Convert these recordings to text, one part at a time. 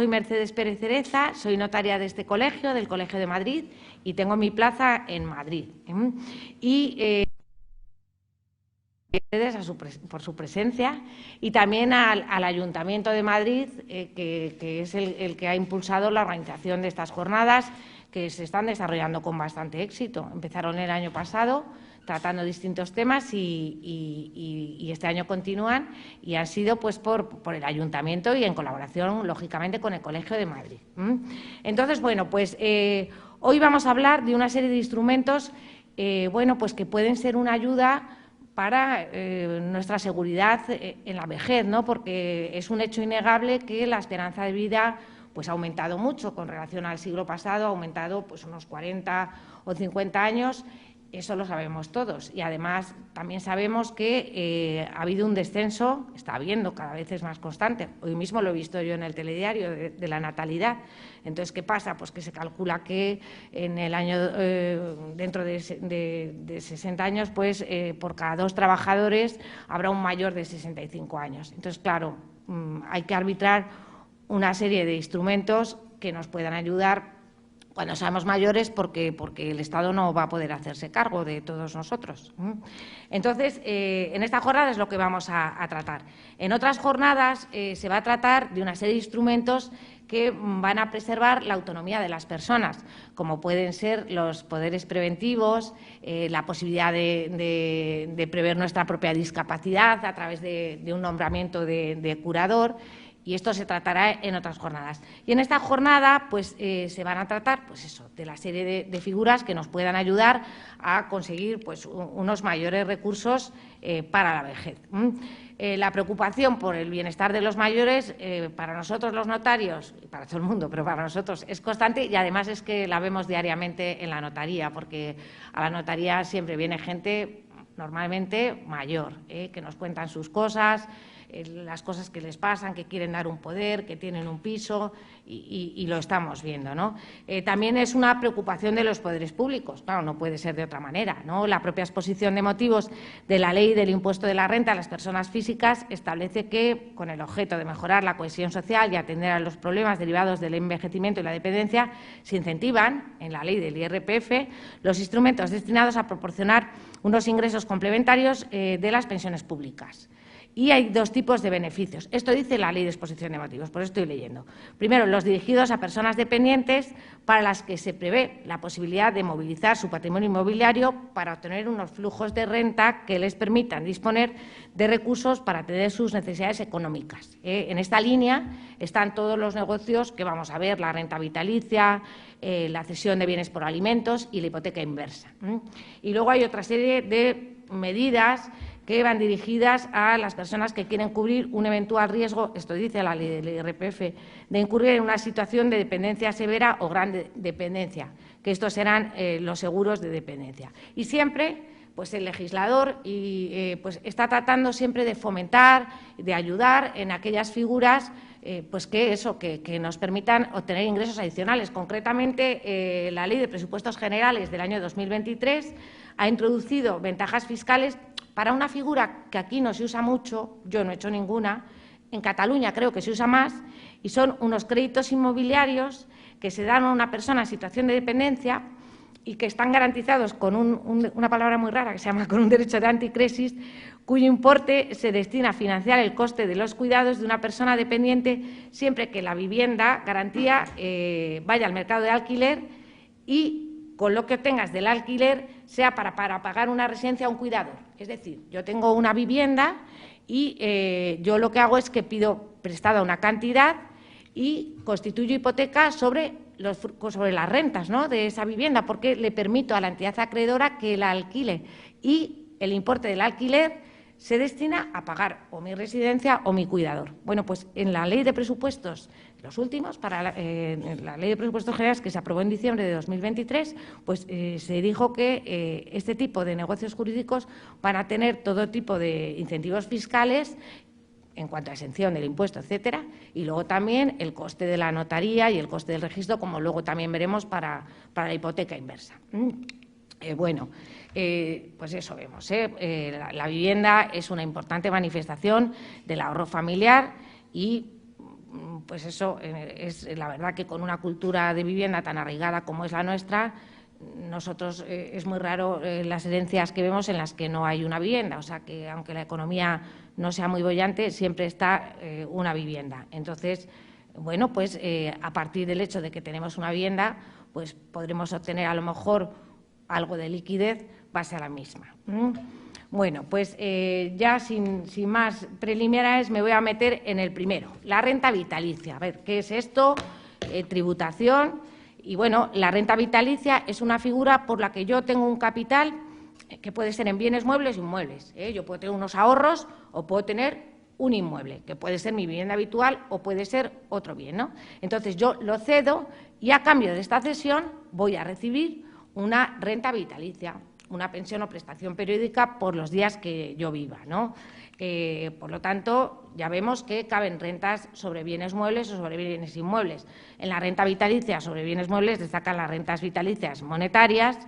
soy Mercedes Pérez Cereza, soy notaria de este colegio, del Colegio de Madrid, y tengo mi plaza en Madrid. Y por su presencia, y también al Ayuntamiento de Madrid, que es el que ha impulsado la organización de estas jornadas, que se están desarrollando con bastante éxito. Empezaron el año pasado tratando distintos temas y este año continúan, y han sido pues por el Ayuntamiento y en colaboración, lógicamente, con el Colegio de Madrid. Entonces, bueno, pues hoy vamos a hablar de una serie de instrumentos bueno, pues que pueden ser una ayuda para nuestra seguridad en la vejez, ¿no? Porque es un hecho innegable que la esperanza de vida pues ha aumentado mucho con relación al siglo pasado, ha aumentado pues unos 40 o 50 años. Eso lo sabemos todos, y además también sabemos que ha habido un descenso, está habiendo, cada vez es más constante. Hoy mismo lo he visto yo en el telediario de la natalidad. Entonces, ¿qué pasa? Pues que se calcula que en el año, dentro de 60 años, pues por cada 2 trabajadores habrá un mayor de 65 años. Entonces, claro, hay que arbitrar una serie de instrumentos que nos puedan ayudar cuando seamos mayores, porque el Estado no va a poder hacerse cargo de todos nosotros. Entonces, en esta jornada es lo que vamos a tratar. En otras jornadas se va a tratar de una serie de instrumentos que van a preservar la autonomía de las personas, como pueden ser los poderes preventivos, la posibilidad de prever nuestra propia discapacidad a través de un nombramiento de curador. Y esto se tratará en otras jornadas. Y en esta jornada pues, se van a tratar pues eso, de la serie de figuras que nos puedan ayudar a conseguir pues, unos mayores recursos para la vejez. La preocupación por el bienestar de los mayores, para nosotros los notarios, y para todo el mundo, pero para nosotros es constante, y además es que la vemos diariamente en la notaría, porque a la notaría siempre viene gente normalmente mayor, que nos cuentan sus cosas, las cosas que les pasan, que quieren dar un poder, que tienen un piso, y lo estamos viendo, ¿no? También es una preocupación de los poderes públicos, claro, no puede ser de otra manera, ¿no? La propia exposición de motivos de la Ley del Impuesto de la Renta a las personas físicas establece que, con el objeto de mejorar la cohesión social y atender a los problemas derivados del envejecimiento y la dependencia, se incentivan, en la Ley del IRPF, los instrumentos destinados a proporcionar unos ingresos complementarios de las pensiones públicas. Y hay 2 tipos de beneficios. Esto dice la Ley de Exposición de Motivos, por eso estoy leyendo. Primero, los dirigidos a personas dependientes para las que se prevé la posibilidad de movilizar su patrimonio inmobiliario para obtener unos flujos de renta que les permitan disponer de recursos para atender sus necesidades económicas. En esta línea están todos los negocios que vamos a ver, la renta vitalicia, la cesión de bienes por alimentos y la hipoteca inversa. Y luego hay otra serie de medidas que van dirigidas a las personas que quieren cubrir un eventual riesgo, esto dice la Ley del IRPF, de incurrir en una situación de dependencia severa o gran dependencia, que estos serán los seguros de dependencia. Y siempre pues el legislador pues está tratando siempre de fomentar, de ayudar en aquellas figuras pues que nos permitan obtener ingresos adicionales. Concretamente, la Ley de Presupuestos Generales del año 2023 ha introducido ventajas fiscales para una figura que aquí no se usa mucho, yo no he hecho ninguna, en Cataluña creo que se usa más, y son unos créditos inmobiliarios que se dan a una persona en situación de dependencia y que están garantizados con una palabra muy rara que se llama con un derecho de anticresis, cuyo importe se destina a financiar el coste de los cuidados de una persona dependiente siempre que la vivienda garantía vaya al mercado de alquiler y con lo que obtengas del alquiler sea para pagar una residencia a un cuidador. Es decir, yo tengo una vivienda y yo lo que hago es que pido prestada una cantidad y constituyo hipoteca sobre las rentas, ¿no?, de esa vivienda, porque le permito a la entidad acreedora que la alquile y el importe del alquiler se destina a pagar o mi residencia o mi cuidador. Bueno, pues en la Ley de Presupuestos, los últimos, para la Ley de Presupuestos Generales que se aprobó en diciembre de 2023, pues se dijo que este tipo de negocios jurídicos van a tener todo tipo de incentivos fiscales en cuanto a exención del impuesto, etcétera, y luego también el coste de la notaría y el coste del registro, como luego también veremos para la hipoteca inversa. Pues eso vemos. La vivienda es una importante manifestación del ahorro familiar y pues eso, es la verdad que con una cultura de vivienda tan arraigada como es la nuestra, nosotros es muy raro las herencias que vemos en las que no hay una vivienda, o sea que aunque la economía no sea muy boyante, siempre está una vivienda. Entonces, bueno, pues a partir del hecho de que tenemos una vivienda, pues podremos obtener a lo mejor algo de liquidez base a la misma. Bueno, pues ya sin más preliminares me voy a meter en el primero, la renta vitalicia. A ver, ¿qué es esto? Tributación. Y bueno, la renta vitalicia es una figura por la que yo tengo un capital que puede ser en bienes muebles e inmuebles. Yo puedo tener unos ahorros o puedo tener un inmueble, que puede ser mi vivienda habitual o puede ser otro bien, ¿no? Entonces, yo lo cedo y a cambio de esta cesión voy a recibir una renta vitalicia, una pensión o prestación periódica por los días que yo viva, ¿no? Por lo tanto, ya vemos que caben rentas sobre bienes muebles o sobre bienes inmuebles. En la renta vitalicia sobre bienes muebles destacan las rentas vitalicias monetarias.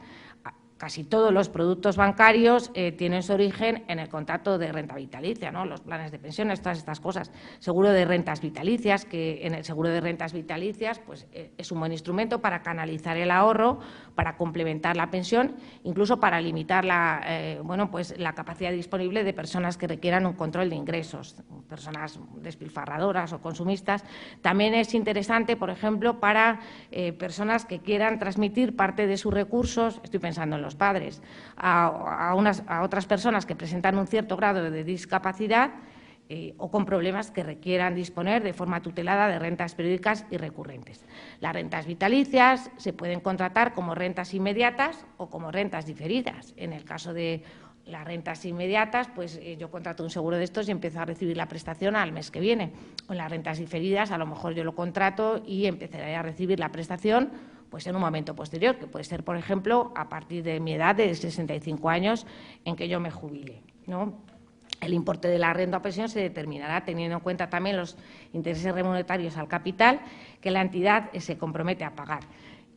Casi todos los productos bancarios tienen su origen en el contrato de renta vitalicia, ¿no? Los planes de pensiones, todas estas cosas. Seguro de rentas vitalicias, que en el seguro de rentas vitalicias pues, es un buen instrumento para canalizar el ahorro, para complementar la pensión, incluso para limitar bueno, pues, la capacidad disponible de personas que requieran un control de ingresos, personas despilfarradoras o consumistas. También es interesante, por ejemplo, para personas que quieran transmitir parte de sus recursos, estoy pensando en los padres, a otras personas que presentan un cierto grado de discapacidad o con problemas que requieran disponer de forma tutelada de rentas periódicas y recurrentes. Las rentas vitalicias se pueden contratar como rentas inmediatas o como rentas diferidas. En el caso de las rentas inmediatas, pues yo contrato un seguro de estos y empiezo a recibir la prestación al mes que viene. O en las rentas diferidas, a lo mejor yo lo contrato y empezaré a recibir la prestación pues en un momento posterior, que puede ser, por ejemplo, a partir de mi edad de 65 años en que yo me jubile, ¿no? El importe de la renta o pensión se determinará teniendo en cuenta también los intereses remuneratorios al capital que la entidad se compromete a pagar.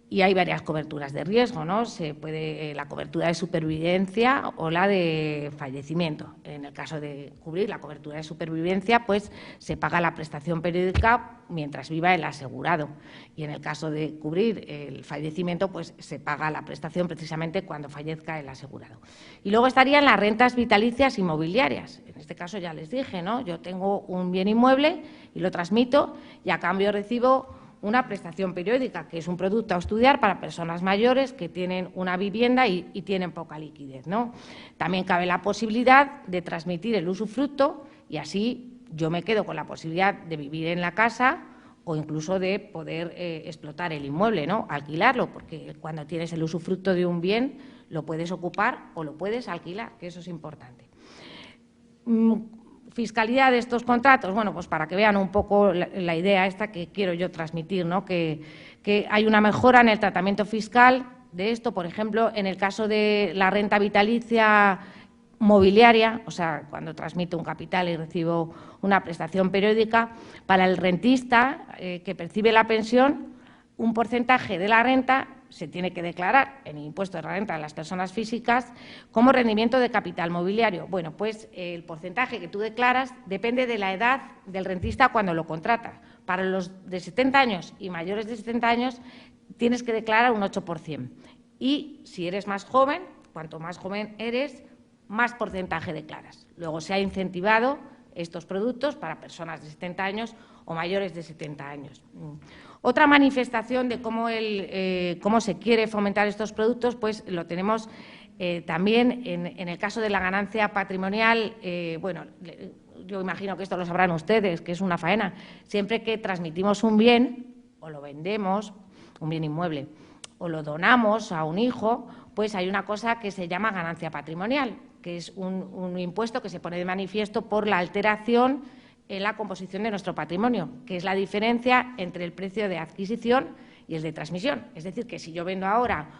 Y hay varias coberturas de riesgo, ¿no? Se puede la cobertura de supervivencia o la de fallecimiento. En el caso de cubrir la cobertura de supervivencia, pues se paga la prestación periódica mientras viva el asegurado. Y en el caso de cubrir el fallecimiento, pues se paga la prestación precisamente cuando fallezca el asegurado. Y luego estarían las rentas vitalicias inmobiliarias. En este caso ya les dije, ¿no? Yo tengo un bien inmueble y lo transmito y a cambio recibo una prestación periódica, que es un producto a estudiar para personas mayores que tienen una vivienda y tienen poca liquidez, ¿no? También cabe la posibilidad de transmitir el usufructo y así yo me quedo con la posibilidad de vivir en la casa o incluso de poder explotar el inmueble, ¿no? Alquilarlo, porque cuando tienes el usufructo de un bien lo puedes ocupar o lo puedes alquilar, que eso es importante. Fiscalidad de estos contratos, bueno, pues para que vean un poco la idea esta que quiero yo transmitir, ¿no? Que hay una mejora en el tratamiento fiscal de esto, por ejemplo, en el caso de la renta vitalicia mobiliaria, o sea, cuando transmito un capital y recibo una prestación periódica, para el rentista que percibe la pensión, un porcentaje de la renta se tiene que declarar en el impuesto de la renta de las personas físicas como rendimiento de capital mobiliario. Bueno, pues el porcentaje que tú declaras depende de la edad del rentista cuando lo contrata. Para los de 70 años y mayores de 70 años tienes que declarar un 8%. Y si eres más joven, cuanto más joven eres, más porcentaje declaras. Luego se ha incentivado estos productos para personas de 70 años o mayores de 70 años. Otra manifestación de cómo se quiere fomentar estos productos, pues lo tenemos también en el caso de la ganancia patrimonial. Bueno, yo imagino que esto lo sabrán ustedes, que es una faena. Siempre que transmitimos un bien o lo vendemos, un bien inmueble, o lo donamos a un hijo, pues hay una cosa que se llama ganancia patrimonial, que es un impuesto que se pone de manifiesto por la alteración en la composición de nuestro patrimonio, que es la diferencia entre el precio de adquisición y el de transmisión. Es decir, que si yo vendo ahora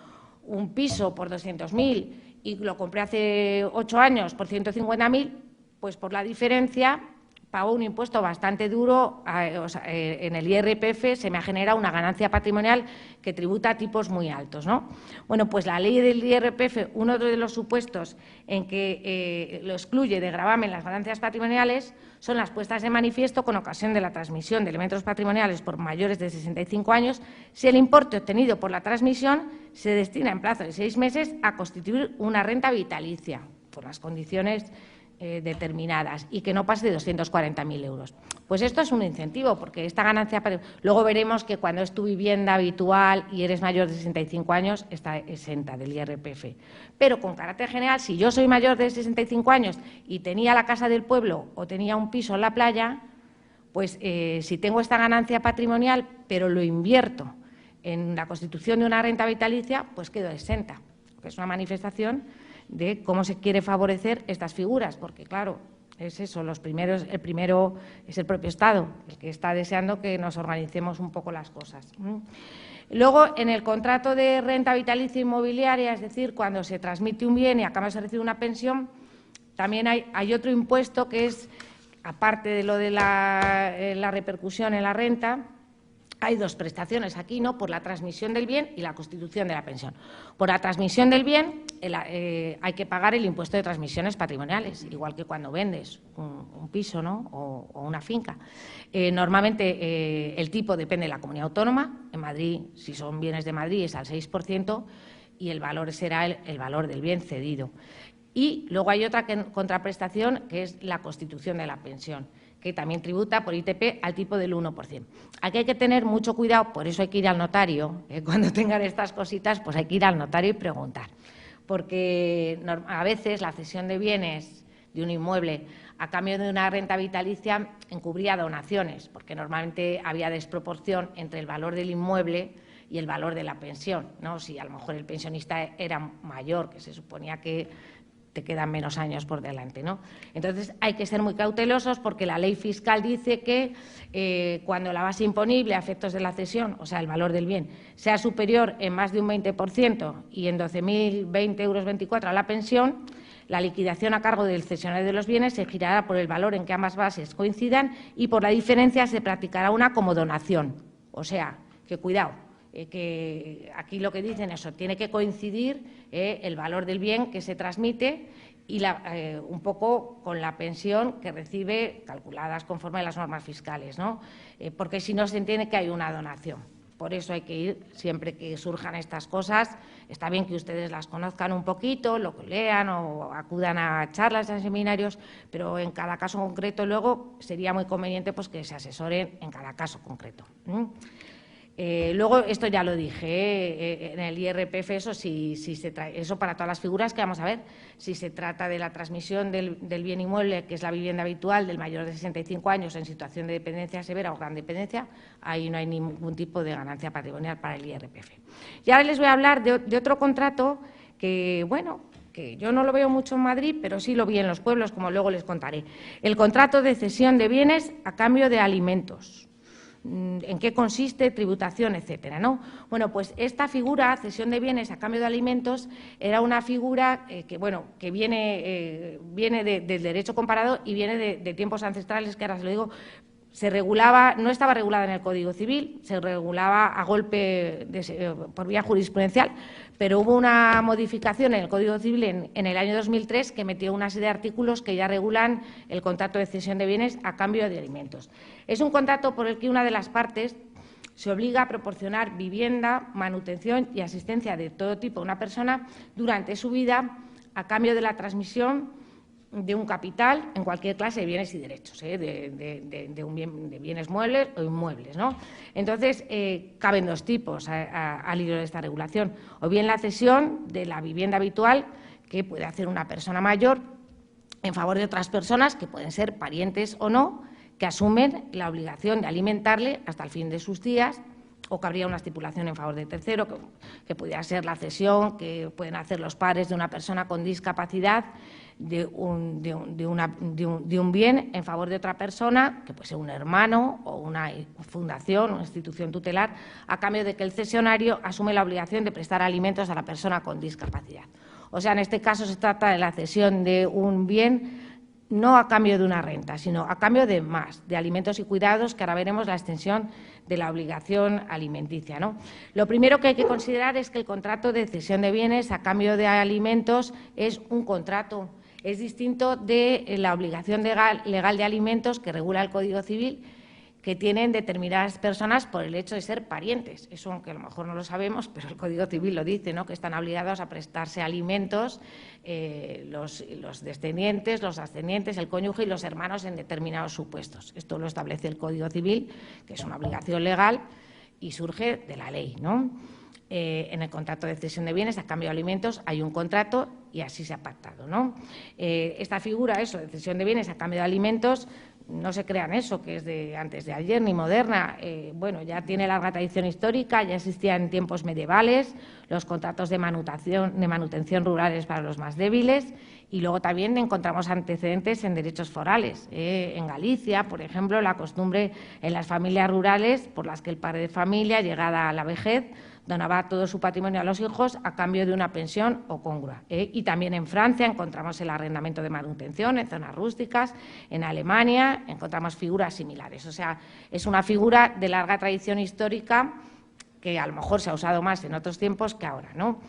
un piso por 200.000 y lo compré hace 8 años por 150.000, pues por la diferencia pago un impuesto bastante duro, en el IRPF se me genera una ganancia patrimonial que tributa a tipos muy altos, ¿no? Bueno, pues la ley del IRPF, uno de los supuestos en que lo excluye de gravamen las ganancias patrimoniales son las puestas de manifiesto con ocasión de la transmisión de elementos patrimoniales por mayores de 65 años, si el importe obtenido por la transmisión se destina en plazo de 6 meses a constituir una renta vitalicia, por las condiciones determinadas, y que no pase de 240.000 euros. Pues esto es un incentivo, porque esta ganancia, luego veremos que cuando es tu vivienda habitual y eres mayor de 65 años, está exenta del IRPF. Pero con carácter general, si yo soy mayor de 65 años y tenía la casa del pueblo o tenía un piso en la playa, pues si tengo esta ganancia patrimonial, pero lo invierto en la constitución de una renta vitalicia, pues quedo exenta, que es una manifestación de cómo se quiere favorecer estas figuras, porque, claro, es eso, el primero es el propio Estado, el que está deseando que nos organicemos un poco las cosas. Luego, en el contrato de renta vitalicia inmobiliaria, es decir, cuando se transmite un bien y a cambio se recibe una pensión, también hay otro impuesto que es, aparte de lo de la repercusión en la renta, hay dos prestaciones aquí, ¿no? Por la transmisión del bien y la constitución de la pensión. Por la transmisión del bien hay que pagar el impuesto de transmisiones patrimoniales, igual que cuando vendes un piso, ¿no? o una finca. Normalmente el tipo depende de la comunidad autónoma. En Madrid, si son bienes de Madrid, es al 6% y el valor será el valor del bien cedido. Y luego hay otra contraprestación, que es la constitución de la pensión, que también tributa por ITP al tipo del 1%. Aquí hay que tener mucho cuidado, por eso hay que ir al notario. Cuando tengan estas cositas, pues hay que ir al notario y preguntar. Porque a veces la cesión de bienes de un inmueble a cambio de una renta vitalicia encubría donaciones, porque normalmente había desproporción entre el valor del inmueble y el valor de la pensión, ¿no? Si a lo mejor el pensionista era mayor, que se suponía que te quedan menos años por delante, ¿no? Entonces, hay que ser muy cautelosos porque la ley fiscal dice que cuando la base imponible a efectos de la cesión, o sea, el valor del bien, sea superior en más de un 20% y en 12.020,24 euros a la pensión, la liquidación a cargo del cesionario de los bienes se girará por el valor en que ambas bases coincidan y por la diferencia se practicará una como donación. O sea, que cuidado. Que aquí lo que dicen es eso, tiene que coincidir el valor del bien que se transmite y un poco con la pensión que recibe, calculadas conforme a las normas fiscales, ¿no? Porque si no se entiende que hay una donación. Por eso hay que ir, siempre que surjan estas cosas, está bien que ustedes las conozcan un poquito, lo lean o acudan a charlas, a seminarios, pero en cada caso concreto luego sería muy conveniente pues, que se asesoren en cada caso concreto. Luego, esto ya lo dije, en el IRPF, eso para todas las figuras que vamos a ver, si se trata de la transmisión del bien inmueble, que es la vivienda habitual del mayor de 65 años en situación de dependencia severa o gran dependencia, ahí no hay ningún tipo de ganancia patrimonial para el IRPF. Y ahora les voy a hablar de otro contrato que, bueno, que yo no lo veo mucho en Madrid, pero sí lo vi en los pueblos, como luego les contaré. El contrato de cesión de bienes a cambio de alimentos. ¿En qué consiste? Tributación, etcétera, ¿no? Bueno, pues esta figura, cesión de bienes a cambio de alimentos, era una figura que viene del derecho comparado y viene de tiempos ancestrales, que ahora se lo digo. Se regulaba, no estaba regulada en el Código Civil, se regulaba a golpe por vía jurisprudencial, pero hubo una modificación en el Código Civil en el año 2003 que metió una serie de artículos que ya regulan el contrato de cesión de bienes a cambio de alimentos. Es un contrato por el que una de las partes se obliga a proporcionar vivienda, manutención y asistencia de todo tipo a una persona durante su vida a cambio de la transmisión de un capital en cualquier clase de bienes y derechos, de bienes muebles o inmuebles, ¿no? Entonces, caben dos tipos al hilo de esta regulación. O bien la cesión de la vivienda habitual que puede hacer una persona mayor en favor de otras personas, que pueden ser parientes o no, que asumen la obligación de alimentarle hasta el fin de sus días, o que habría una estipulación en favor de tercero, que pudiera ser la cesión que pueden hacer los padres de una persona con discapacidad de un bien en favor de otra persona, que puede ser un hermano o una fundación, una institución tutelar, a cambio de que el cesionario asume la obligación de prestar alimentos a la persona con discapacidad. O sea, en este caso se trata de la cesión de un bien no a cambio de una renta, sino a cambio de más, de alimentos y cuidados, que ahora veremos la extensión de la obligación alimenticia, ¿no? Lo primero que hay que considerar es que el contrato de cesión de bienes a cambio de alimentos es un contrato. Es distinto de la obligación legal de alimentos que regula el Código Civil, que tienen determinadas personas por el hecho de ser parientes. Eso, aunque a lo mejor no lo sabemos, pero el Código Civil lo dice, ¿no?, que están obligados a prestarse alimentos los descendientes, los ascendientes, el cónyuge y los hermanos en determinados supuestos. Esto lo establece el Código Civil, que es una obligación legal y surge de la ley, ¿no? En el contrato de cesión de bienes a cambio de alimentos hay un contrato y así se ha pactado, ¿no? Esta figura, eso, de cesión de bienes a cambio de alimentos, no se crean eso, que es de antes de ayer ni moderna. Bueno, ya tiene larga tradición histórica, ya existían en tiempos medievales los contratos de manutención rurales para los más débiles, y luego también encontramos antecedentes en derechos forales. En Galicia, por ejemplo, la costumbre en las familias rurales por las que el padre de familia, llegada a la vejez, donaba todo su patrimonio a los hijos a cambio de una pensión o congrua. Y también en Francia encontramos el arrendamiento de manutención en zonas rústicas, en Alemania encontramos figuras similares. O sea, es una figura de larga tradición histórica que a lo mejor se ha usado más en otros tiempos que ahora, ¿no?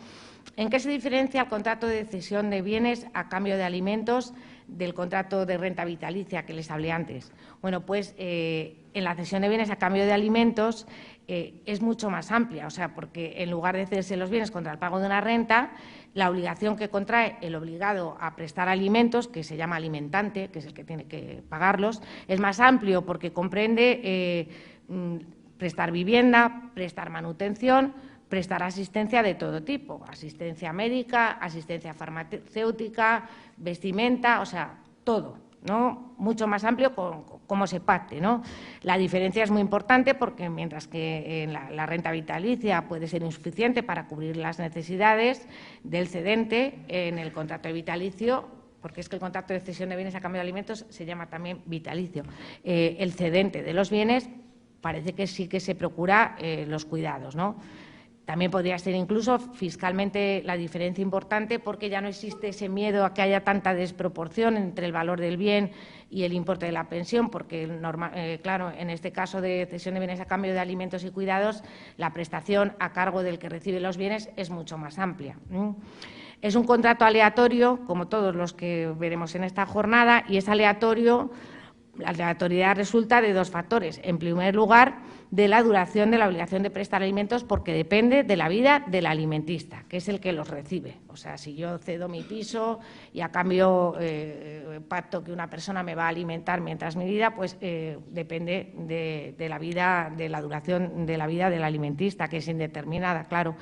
¿En qué se diferencia el contrato de cesión de bienes a cambio de alimentos del contrato de renta vitalicia que les hablé antes? Bueno, pues en la cesión de bienes a cambio de alimentos es mucho más amplia, o sea, porque en lugar de cederse los bienes contra el pago de una renta, la obligación que contrae el obligado a prestar alimentos, que se llama alimentante, que es el que tiene que pagarlos, es más amplio porque comprende prestar vivienda, prestar manutención, prestar asistencia de todo tipo, asistencia médica, asistencia farmacéutica, vestimenta, o sea, todo, ¿no? Mucho más amplio como se pacte, ¿no? La diferencia es muy importante porque mientras que en la renta vitalicia puede ser insuficiente para cubrir las necesidades del cedente, en el contrato de vitalicio, porque es que el contrato de cesión de bienes a cambio de alimentos se llama también vitalicio, el cedente de los bienes parece que sí que se procura los cuidados, ¿no? También podría ser incluso fiscalmente la diferencia importante porque ya no existe ese miedo a que haya tanta desproporción entre el valor del bien y el importe de la pensión, porque, claro, en este caso de cesión de bienes a cambio de alimentos y cuidados, la prestación a cargo del que recibe los bienes es mucho más amplia. Es un contrato aleatorio, como todos los que veremos en esta jornada, y es aleatorio. La aleatoriedad resulta de dos factores. En primer lugar, de la duración de la obligación de prestar alimentos, porque depende de la vida del alimentista, que es el que los recibe. O sea, si yo cedo mi piso y a cambio pacto que una persona me va a alimentar mientras mi vida, pues depende de la vida, de la duración de la vida del alimentista, que es indeterminada, claro.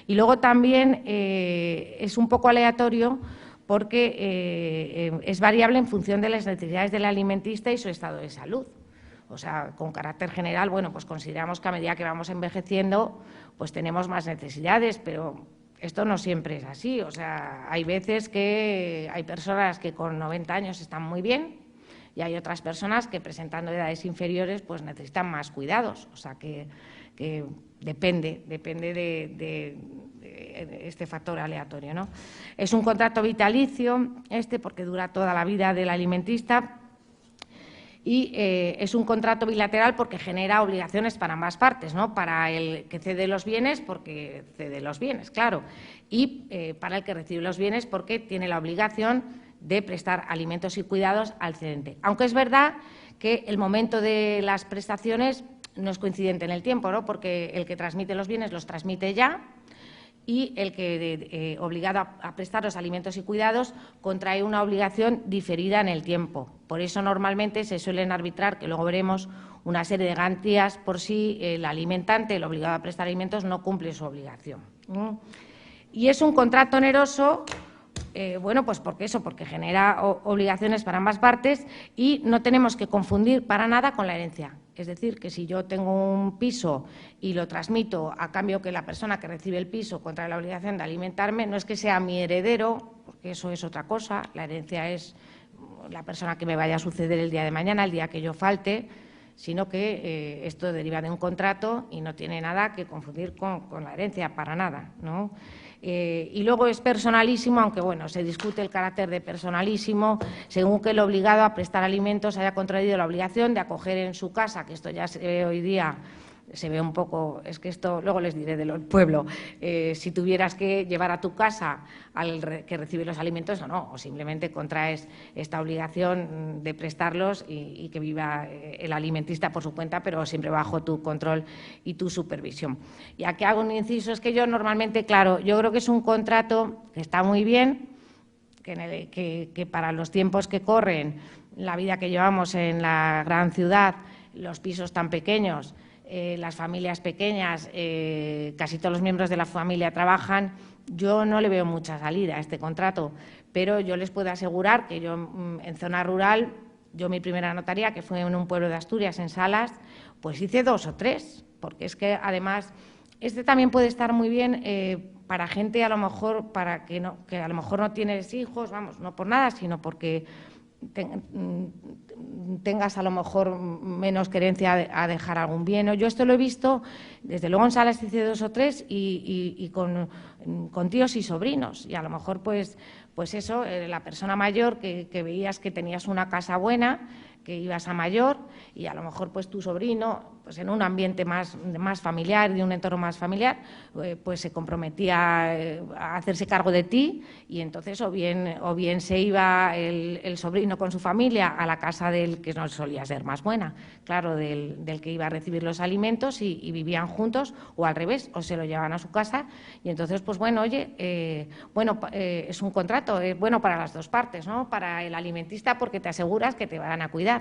Y luego también es un poco aleatorio porque es variable en función de las necesidades del alimentista y su estado de salud. O sea, con carácter general, bueno, pues consideramos que a medida que vamos envejeciendo, pues tenemos más necesidades, pero esto no siempre es así. O sea, hay veces que hay personas que con 90 años están muy bien y hay otras personas que presentando edades inferiores pues necesitan más cuidados. O sea, que depende de este factor aleatorio, ¿no? Es un contrato vitalicio porque dura toda la vida del alimentista, y es un contrato bilateral porque genera obligaciones para ambas partes, ¿no? Para el que cede los bienes, porque cede los bienes, claro, y para el que recibe los bienes porque tiene la obligación de prestar alimentos y cuidados al cedente. Aunque es verdad que el momento de las prestaciones no es coincidente en el tiempo, ¿no? Porque el que transmite los bienes los transmite ya, y el que, obligado a prestar los alimentos y cuidados, contrae una obligación diferida en el tiempo. Por eso, normalmente, se suelen arbitrar, que luego veremos, una serie de garantías por si el alimentante, el obligado a prestar alimentos, no cumple su obligación. Y es un contrato oneroso, bueno, pues porque genera obligaciones para ambas partes, y no tenemos que confundir para nada con la herencia. Es decir, que si yo tengo un piso y lo transmito a cambio que la persona que recibe el piso contrae la obligación de alimentarme, no es que sea mi heredero, porque eso es otra cosa. La herencia es la persona que me vaya a suceder el día de mañana, el día que yo falte. sino que esto deriva de un contrato y no tiene nada que confundir con la herencia, para nada, ¿no? Y luego es personalísimo, aunque bueno, se discute el carácter de personalísimo, según que el obligado a prestar alimentos haya contraído la obligación de acoger en su casa, que esto ya se ve hoy día, se ve un poco, es que esto luego les diré del pueblo, si tuvieras que llevar a tu casa al que recibe los alimentos o no, o simplemente contraes esta obligación de prestarlos y que viva el alimentista por su cuenta, pero siempre bajo tu control y tu supervisión. Y aquí hago un inciso, es que yo normalmente, claro, yo creo que es un contrato que está muy bien, que para los tiempos que corren, la vida que llevamos en la gran ciudad, los pisos tan pequeños, las familias pequeñas, casi todos los miembros de la familia trabajan, yo no le veo mucha salida a este contrato, pero yo les puedo asegurar que yo en zona rural, yo mi primera notaría, que fue en un pueblo de Asturias, en Salas, pues hice 2 o 3, porque es que además este también puede estar muy bien para gente a lo mejor, para que a lo mejor no tienes hijos, vamos, no por nada, sino porque tengas a lo mejor menos querencia a dejar algún bien. Yo esto lo he visto, desde luego en Salas hice 2 o 3 y con tíos y sobrinos. Y a lo mejor pues eso, la persona mayor que veías que tenías una casa buena, que ibas a mayor y a lo mejor pues tu sobrino, pues en un ambiente más familiar, de un entorno más familiar, pues se comprometía a hacerse cargo de ti y entonces o bien se iba el sobrino con su familia a la casa del que no solía ser más buena, claro, del que iba a recibir los alimentos y vivían juntos, o al revés, o se lo llevaban a su casa y entonces pues bueno, oye, es un contrato, es bueno para las dos partes, ¿no? Para el alimentista porque te aseguras que te van a cuidar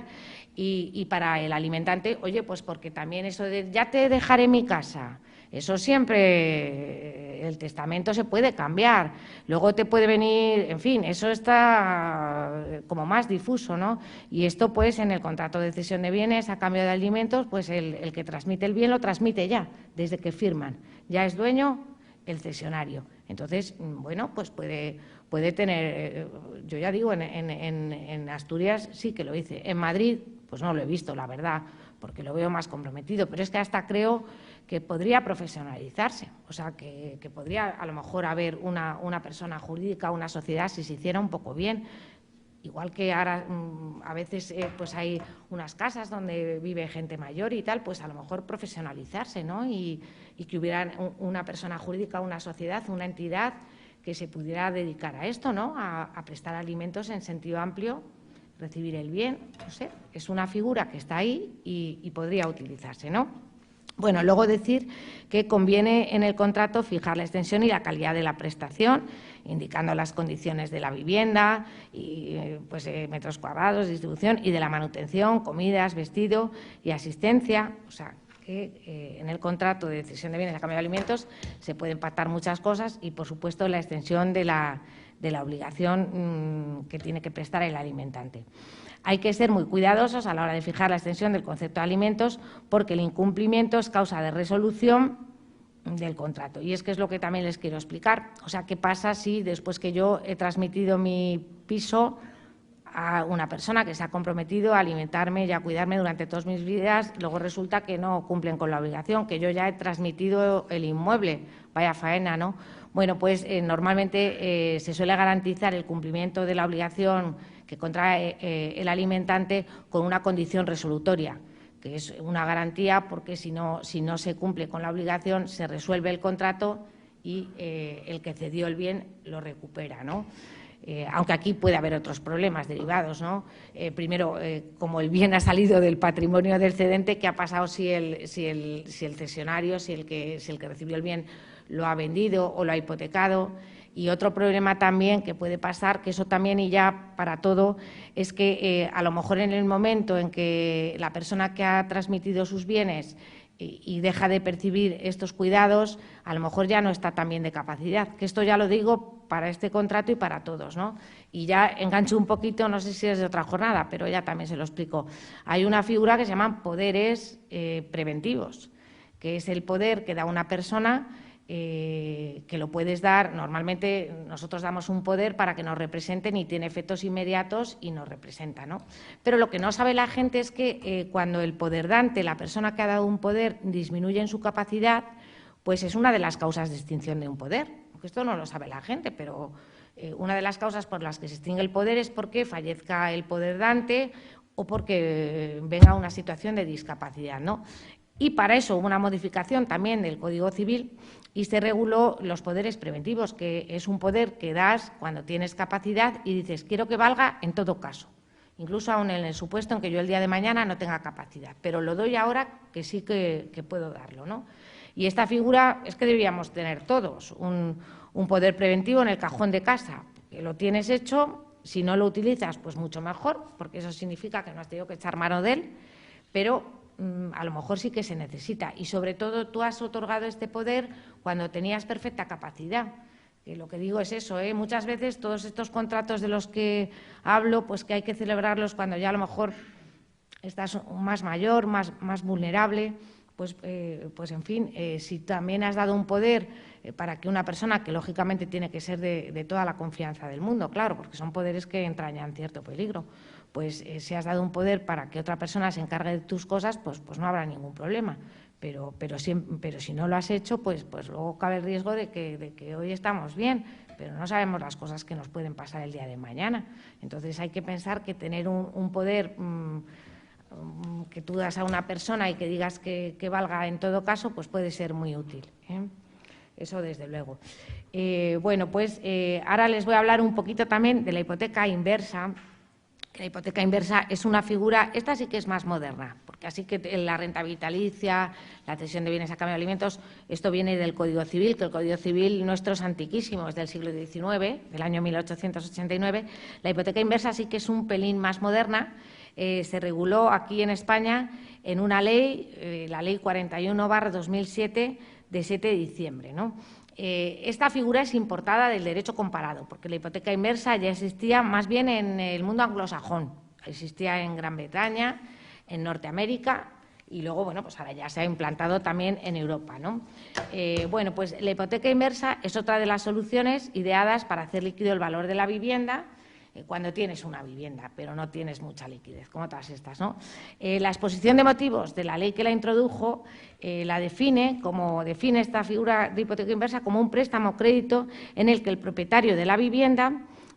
y para el alimentante, oye, pues porque también eso de ya te dejaré mi casa, eso siempre, el testamento se puede cambiar, luego te puede venir, en fin, eso está como más difuso, ¿no? Y esto pues en el contrato de cesión de bienes a cambio de alimentos, pues el que transmite el bien lo transmite ya, desde que firman, ya es dueño el cesionario. Entonces, bueno, pues puede tener, yo ya digo, en Asturias sí que lo hice, en Madrid pues no lo he visto, la verdad, porque lo veo más comprometido, pero es que hasta creo que podría profesionalizarse, o sea, que podría a lo mejor haber una persona jurídica, una sociedad, si se hiciera un poco bien. Igual que ahora a veces pues hay unas casas donde vive gente mayor y tal, pues a lo mejor profesionalizarse, ¿no? Y que hubiera una persona jurídica, una sociedad, una entidad que se pudiera dedicar a esto, ¿no? A prestar alimentos en sentido amplio, recibir el bien, no sé, es una figura que está ahí y podría utilizarse, ¿no? Bueno, luego decir que conviene en el contrato fijar la extensión y la calidad de la prestación, indicando las condiciones de la vivienda, y, pues, metros cuadrados, distribución y de la manutención, comidas, vestido y asistencia. O sea, que en el contrato de cesión de bienes a cambio de alimentos se pueden pactar muchas cosas y, por supuesto, la extensión de la obligación que tiene que prestar el alimentante. Hay que ser muy cuidadosos a la hora de fijar la extensión del concepto de alimentos porque el incumplimiento es causa de resolución del contrato. Y es que es lo que también les quiero explicar. O sea, ¿qué pasa si después que yo he transmitido mi piso a una persona que se ha comprometido a alimentarme y a cuidarme durante todas mis vidas, luego resulta que no cumplen con la obligación, que yo ya he transmitido el inmueble? Vaya faena, ¿no? Bueno, pues normalmente se suele garantizar el cumplimiento de la obligación que contrae el alimentante con una condición resolutoria, que es una garantía porque si no se cumple con la obligación se resuelve el contrato y el que cedió el bien lo recupera, ¿no? Aunque aquí puede haber otros problemas derivados, ¿no? Primero, como el bien ha salido del patrimonio del cedente, ¿qué ha pasado si el cesionario, si el que recibió el bien lo ha vendido o lo ha hipotecado? Y otro problema también que puede pasar, que eso también y ya para todo, es que a lo mejor en el momento en que la persona que ha transmitido sus bienes y deja de percibir estos cuidados, a lo mejor ya no está tan bien de capacidad, que esto ya lo digo para este contrato y para todos, ¿no? Y ya engancho un poquito, no sé si es de otra jornada, pero ya también se lo explico. Hay una figura que se llaman poderes preventivos, que es el poder que da una persona que lo puedes dar. Normalmente nosotros damos un poder para que nos representen y tiene efectos inmediatos y nos representa, ¿no? Pero lo que no sabe la gente es que cuando el poderdante, la persona que ha dado un poder, disminuye en su capacidad, pues es una de las causas de extinción de un poder. Porque esto no lo sabe la gente, pero una de las causas por las que se extingue el poder es porque fallezca el poderdante o porque venga una situación de discapacidad, ¿no? Y para eso hubo una modificación también del Código Civil y se reguló los poderes preventivos, que es un poder que das cuando tienes capacidad y dices, quiero que valga en todo caso, incluso aún en el supuesto en que yo el día de mañana no tenga capacidad, pero lo doy ahora que sí que puedo darlo, ¿no? Y esta figura es que deberíamos tener todos, un poder preventivo en el cajón de casa, que lo tienes hecho, si no lo utilizas, pues mucho mejor, porque eso significa que no has tenido que echar mano de él, pero a lo mejor sí que se necesita. Y sobre todo tú has otorgado este poder cuando tenías perfecta capacidad. Que lo que digo es eso, muchas veces todos estos contratos de los que hablo, pues que hay que celebrarlos cuando ya a lo mejor estás más mayor, más vulnerable. Pues en fin, si también has dado un poder para que una persona, que lógicamente tiene que ser de toda la confianza del mundo, claro, porque son poderes que entrañan cierto peligro, pues si has dado un poder para que otra persona se encargue de tus cosas, pues no habrá ningún problema. Pero si no lo has hecho, pues luego cabe el riesgo de que hoy estamos bien, pero no sabemos las cosas que nos pueden pasar el día de mañana. Entonces hay que pensar que tener un poder que tú das a una persona y que digas que valga en todo caso, pues puede ser muy útil, ¿eh? Eso desde luego. Bueno, pues ahora les voy a hablar un poquito también de la hipoteca inversa. La hipoteca inversa es una figura, esta sí que es más moderna, porque así que la renta vitalicia, la cesión de bienes a cambio de alimentos, esto viene del Código Civil, que el Código Civil nuestro es antiquísimo, es del siglo XIX, del año 1889. La hipoteca inversa sí que es un pelín más moderna. Se reguló aquí en España en una ley, la Ley 41/2007, de 7 de diciembre, ¿no? Esta figura es importada del derecho comparado, porque la hipoteca inversa ya existía más bien en el mundo anglosajón, existía en Gran Bretaña, en Norteamérica y luego, bueno, pues ahora ya se ha implantado también en Europa, ¿no? Bueno, pues la hipoteca inversa es otra de las soluciones ideadas para hacer líquido el valor de la vivienda cuando tienes una vivienda, pero no tienes mucha liquidez, como todas estas, ¿no? La exposición de motivos de la ley que la introdujo la define esta figura de hipoteca inversa como un préstamo o crédito en el que el propietario de la vivienda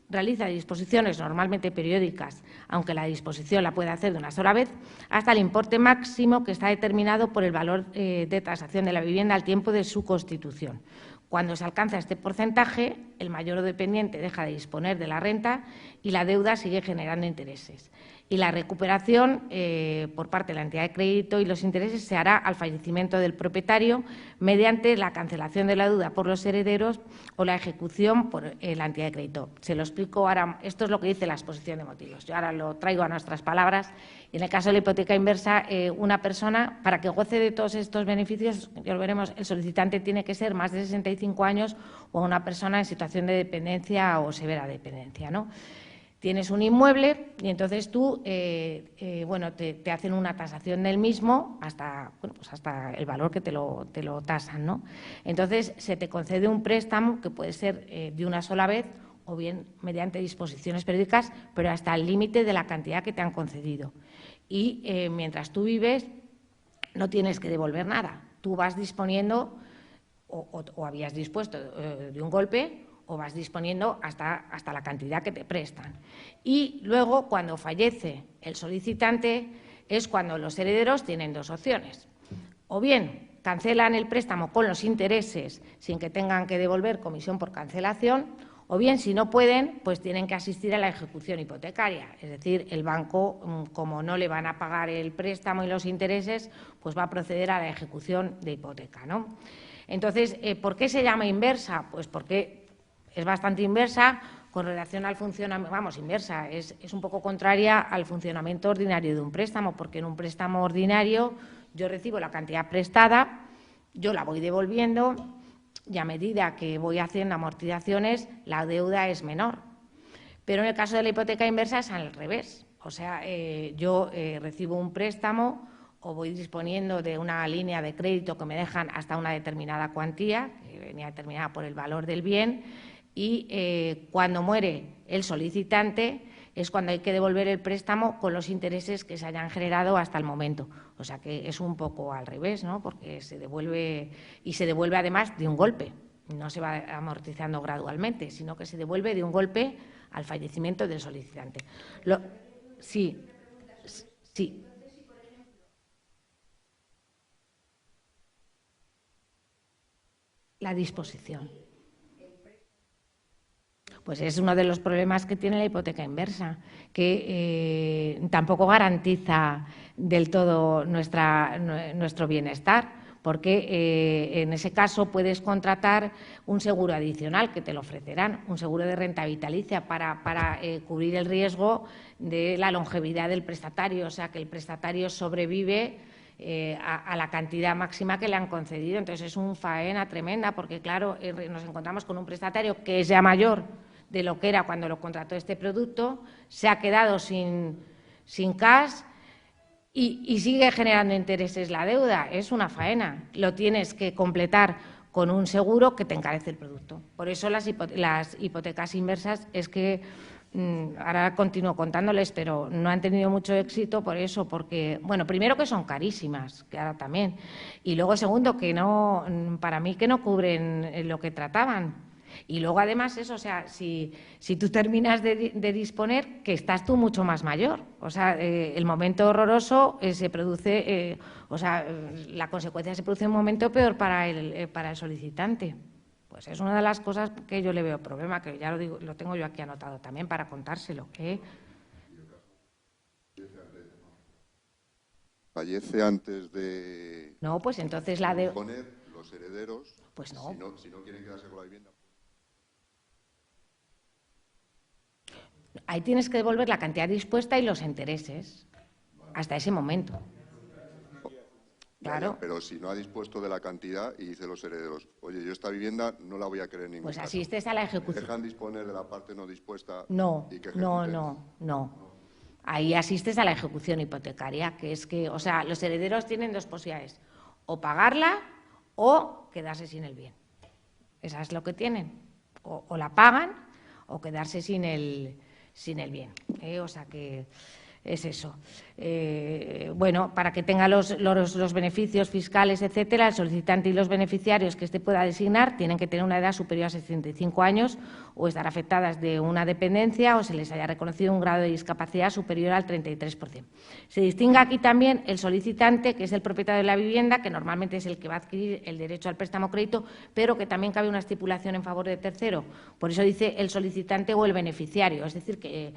realiza disposiciones normalmente periódicas, aunque la disposición la puede hacer de una sola vez, hasta el importe máximo que está determinado por el valor de tasación de la vivienda al tiempo de su constitución. Cuando se alcanza este porcentaje, el mayor dependiente deja de disponer de la renta y la deuda sigue generando intereses. Y la recuperación por parte de la entidad de crédito y los intereses se hará al fallecimiento del propietario mediante la cancelación de la deuda por los herederos o la ejecución por la entidad de crédito. Se lo explico ahora, esto es lo que dice la exposición de motivos. Yo ahora lo traigo a nuestras palabras. En el caso de la hipoteca inversa, una persona, para que goce de todos estos beneficios, ya lo veremos, el solicitante tiene que ser más de 65 años o una persona en situación de dependencia o severa dependencia, ¿no? Tienes un inmueble y entonces tú, te hacen una tasación del mismo hasta el valor que te lo tasan, ¿no? Entonces, se te concede un préstamo que puede ser de una sola vez o bien mediante disposiciones periódicas, pero hasta el límite de la cantidad que te han concedido. Y mientras tú vives, no tienes que devolver nada. Tú vas disponiendo o habías dispuesto de un golpe o vas disponiendo hasta la cantidad que te prestan. Y luego, cuando fallece el solicitante, es cuando los herederos tienen dos opciones. O bien cancelan el préstamo con los intereses sin que tengan que devolver comisión por cancelación, o bien, si no pueden, pues tienen que asistir a la ejecución hipotecaria. Es decir, el banco, como no le van a pagar el préstamo y los intereses, pues va a proceder a la ejecución de hipoteca, ¿no? Entonces, ¿por qué se llama inversa? Pues porque es bastante inversa con relación al funcionamiento, inversa, es un poco contraria al funcionamiento ordinario de un préstamo, porque en un préstamo ordinario yo recibo la cantidad prestada, yo la voy devolviendo y a medida que voy haciendo amortizaciones la deuda es menor. Pero en el caso de la hipoteca inversa es al revés. O sea, yo recibo un préstamo o voy disponiendo de una línea de crédito que me dejan hasta una determinada cuantía, que venía determinada por el valor del bien, y cuando muere el solicitante es cuando hay que devolver el préstamo con los intereses que se hayan generado hasta el momento. O sea que es un poco al revés, ¿no? Porque se devuelve, y se devuelve además de un golpe. No se va amortizando gradualmente, sino que se devuelve de un golpe al fallecimiento del solicitante. Sí, sí. La disposición. Pues es uno de los problemas que tiene la hipoteca inversa, que tampoco garantiza del todo nuestro bienestar, porque en ese caso puedes contratar un seguro adicional que te lo ofrecerán, un seguro de renta vitalicia para cubrir el riesgo de la longevidad del prestatario, o sea, que el prestatario sobrevive a la cantidad máxima que le han concedido. Entonces es un faena tremenda, porque claro, nos encontramos con un prestatario que es ya mayor de lo que era cuando lo contrató este producto, se ha quedado sin cash y sigue generando intereses la deuda. Es una faena. Lo tienes que completar con un seguro que te encarece el producto. Por eso las hipotecas inversas es que, ahora continúo contándoles, pero no han tenido mucho éxito por eso, porque, bueno, primero que son carísimas, que ahora también, y luego segundo que no, para mí que no cubren lo que trataban. Y luego, además, eso, o sea, si tú terminas de disponer, que estás tú mucho más mayor. O sea, el momento horroroso se produce, o sea, la consecuencia se produce en un momento peor para el solicitante. Pues es una de las cosas que yo le veo problema, que ya lo digo, lo tengo yo aquí anotado también para contárselo. Fallece antes de... No, pues entonces la de... Poner los herederos, pues no. Si no quieren quedarse con la vivienda... Ahí tienes que devolver la cantidad dispuesta y los intereses, hasta ese momento. Claro. Pero si no ha dispuesto de la cantidad y dice los herederos, oye, yo esta vivienda no la voy a querer en ningún pues caso. asistes a la ejecución. ¿Dejan disponer de la parte no dispuesta? No, y que no. Ahí asistes a la ejecución hipotecaria, que es que, o sea, los herederos tienen dos posibilidades, o pagarla o quedarse sin el bien. Esa es lo que tienen. O la pagan o quedarse sin el bien. O sea que es eso. Bueno, para que tenga los beneficios fiscales, etcétera, el solicitante y los beneficiarios que éste pueda designar tienen que tener una edad superior a 65 años o estar afectadas de una dependencia o se les haya reconocido un grado de discapacidad superior al 33%. Se distingue aquí también el solicitante, que es el propietario de la vivienda, que normalmente es el que va a adquirir el derecho al préstamo crédito, pero que también cabe una estipulación en favor de tercero. Por eso dice el solicitante o el beneficiario, es decir, que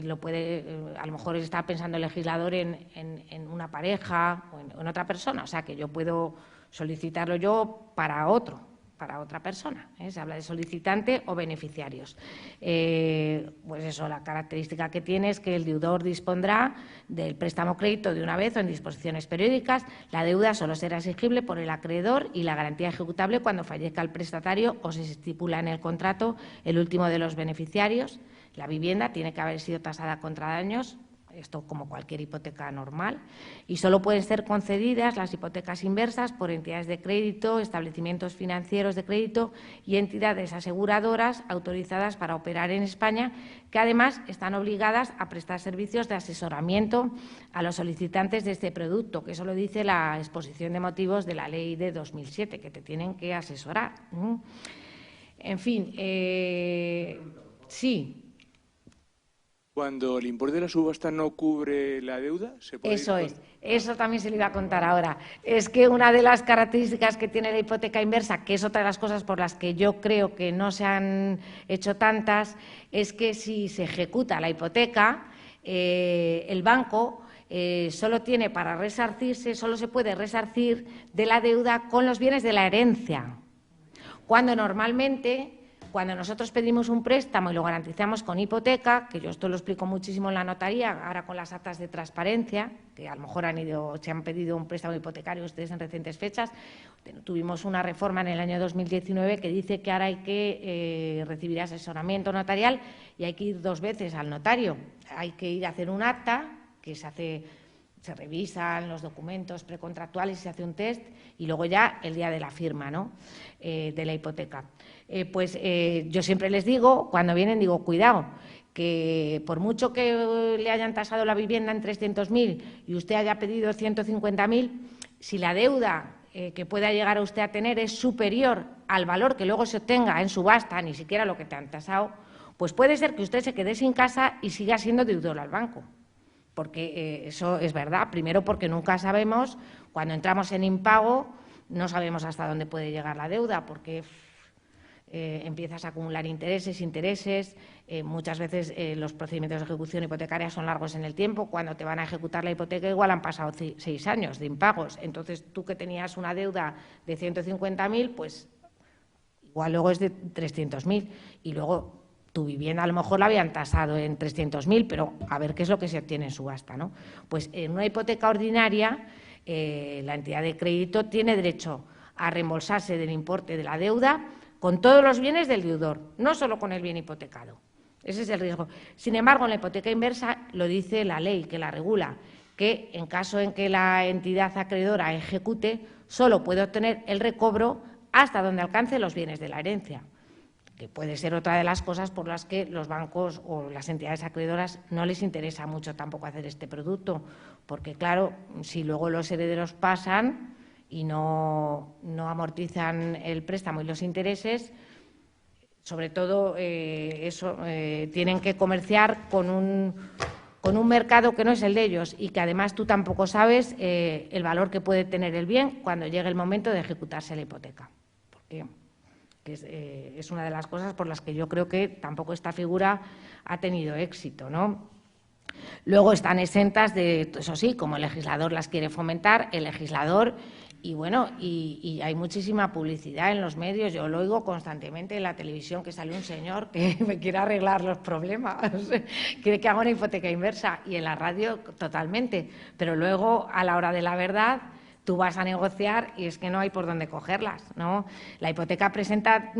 lo puede, a lo mejor está pensando el legislador en una pareja o en otra persona, o sea que yo puedo solicitarlo yo para otra persona. Se habla de solicitante o beneficiarios. Pues eso, la característica que tiene es que el deudor dispondrá del préstamo crédito de una vez o en disposiciones periódicas. La deuda solo será exigible por el acreedor y la garantía ejecutable cuando fallezca el prestatario o se estipula en el contrato el último de los beneficiarios. La vivienda tiene que haber sido tasada contra daños, esto como cualquier hipoteca normal, y solo pueden ser concedidas las hipotecas inversas por entidades de crédito, establecimientos financieros de crédito y entidades aseguradoras autorizadas para operar en España, que además están obligadas a prestar servicios de asesoramiento a los solicitantes de este producto, que eso lo dice la exposición de motivos de la Ley de 2007, que te tienen que asesorar. En fin, sí. Cuando el importe de la subasta no cubre la deuda, ¿se puede? Eso es, eso también se le iba a contar ahora. Es que una de las características que tiene la hipoteca inversa, que es otra de las cosas por las que yo creo que no se han hecho tantas, es que si se ejecuta la hipoteca, el banco solo tiene para resarcirse, solo se puede resarcir de la deuda con los bienes de la herencia, cuando normalmente, cuando nosotros pedimos un préstamo y lo garantizamos con hipoteca, que yo esto lo explico muchísimo en la notaría, ahora con las actas de transparencia, que a lo mejor se han pedido un préstamo hipotecario ustedes en recientes fechas, tuvimos una reforma en el año 2019 que dice que ahora hay que recibir asesoramiento notarial y hay que ir 2 veces al notario. Hay que ir a hacer un acta, que se hace se revisan los documentos precontractuales, se hace un test y luego ya el día de la firma, ¿no?, de la hipoteca. Yo siempre les digo, cuando vienen, digo, cuidado, que por mucho que le hayan tasado la vivienda en 300.000 y usted haya pedido 150.000, si la deuda que pueda llegar a usted a tener es superior al valor que luego se obtenga en subasta, ni siquiera lo que te han tasado, pues puede ser que usted se quede sin casa y siga siendo deudor al banco. Porque eso es verdad. Primero, porque nunca sabemos, cuando entramos en impago, no sabemos hasta dónde puede llegar la deuda, porque empiezas a acumular intereses, muchas veces los procedimientos de ejecución hipotecaria son largos en el tiempo. Cuando te van a ejecutar la hipoteca igual han pasado 6 años de impagos. Entonces, tú que tenías una deuda de 150.000, pues igual luego es de 300.000 y luego tu vivienda a lo mejor la habían tasado en 300.000, pero a ver qué es lo que se obtiene en subasta, ¿no? Pues en una hipoteca ordinaria, la entidad de crédito tiene derecho a reembolsarse del importe de la deuda con todos los bienes del deudor, no solo con el bien hipotecado. Ese es el riesgo. Sin embargo, en la hipoteca inversa lo dice la ley que la regula, que en caso en que la entidad acreedora ejecute, solo puede obtener el recobro hasta donde alcance los bienes de la herencia, que puede ser otra de las cosas por las que los bancos o las entidades acreedoras no les interesa mucho tampoco hacer este producto, porque claro, si luego los herederos pasan y no amortizan el préstamo y los intereses, sobre todo tienen que comerciar con un mercado que no es el de ellos y que además tú tampoco sabes el valor que puede tener el bien cuando llegue el momento de ejecutarse la hipoteca. Porque es una de las cosas por las que yo creo que tampoco esta figura ha tenido éxito, ¿no? Luego están exentas de, eso sí, como el legislador las quiere fomentar, el legislador, y bueno, y hay muchísima publicidad en los medios. Yo lo oigo constantemente en la televisión, que sale un señor que me quiere arreglar los problemas, quiere que haga una hipoteca inversa, y en la radio totalmente, pero luego a la hora de la verdad tú vas a negociar y es que no hay por dónde cogerlas, ¿no? La hipoteca presenta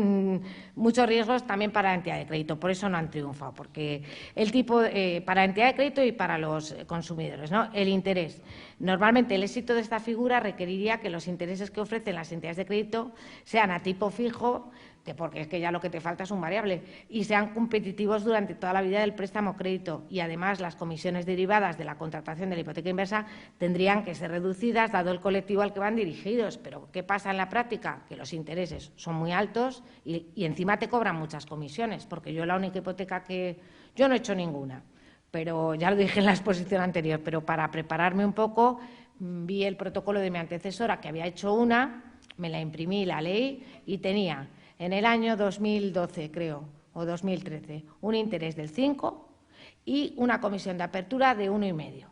muchos riesgos también para la entidad de crédito, por eso no han triunfado, porque el tipo, para la entidad de crédito y para los consumidores, ¿no? El interés. Normalmente el éxito de esta figura requeriría que los intereses que ofrecen las entidades de crédito sean a tipo fijo, porque es que ya lo que te falta es un variable, y sean competitivos durante toda la vida del préstamo o crédito. Y además las comisiones derivadas de la contratación de la hipoteca inversa tendrían que ser reducidas dado el colectivo al que van dirigidos. Pero ¿qué pasa en la práctica? Que los intereses son muy altos y encima te cobran muchas comisiones, porque yo la única hipoteca que… Yo no he hecho ninguna, pero ya lo dije en la exposición anterior, pero para prepararme un poco vi el protocolo de mi antecesora que había hecho una, me la imprimí, la leí y tenía… En el año 2012, creo, o 2013, un interés del 5 y una comisión de apertura de 1,5.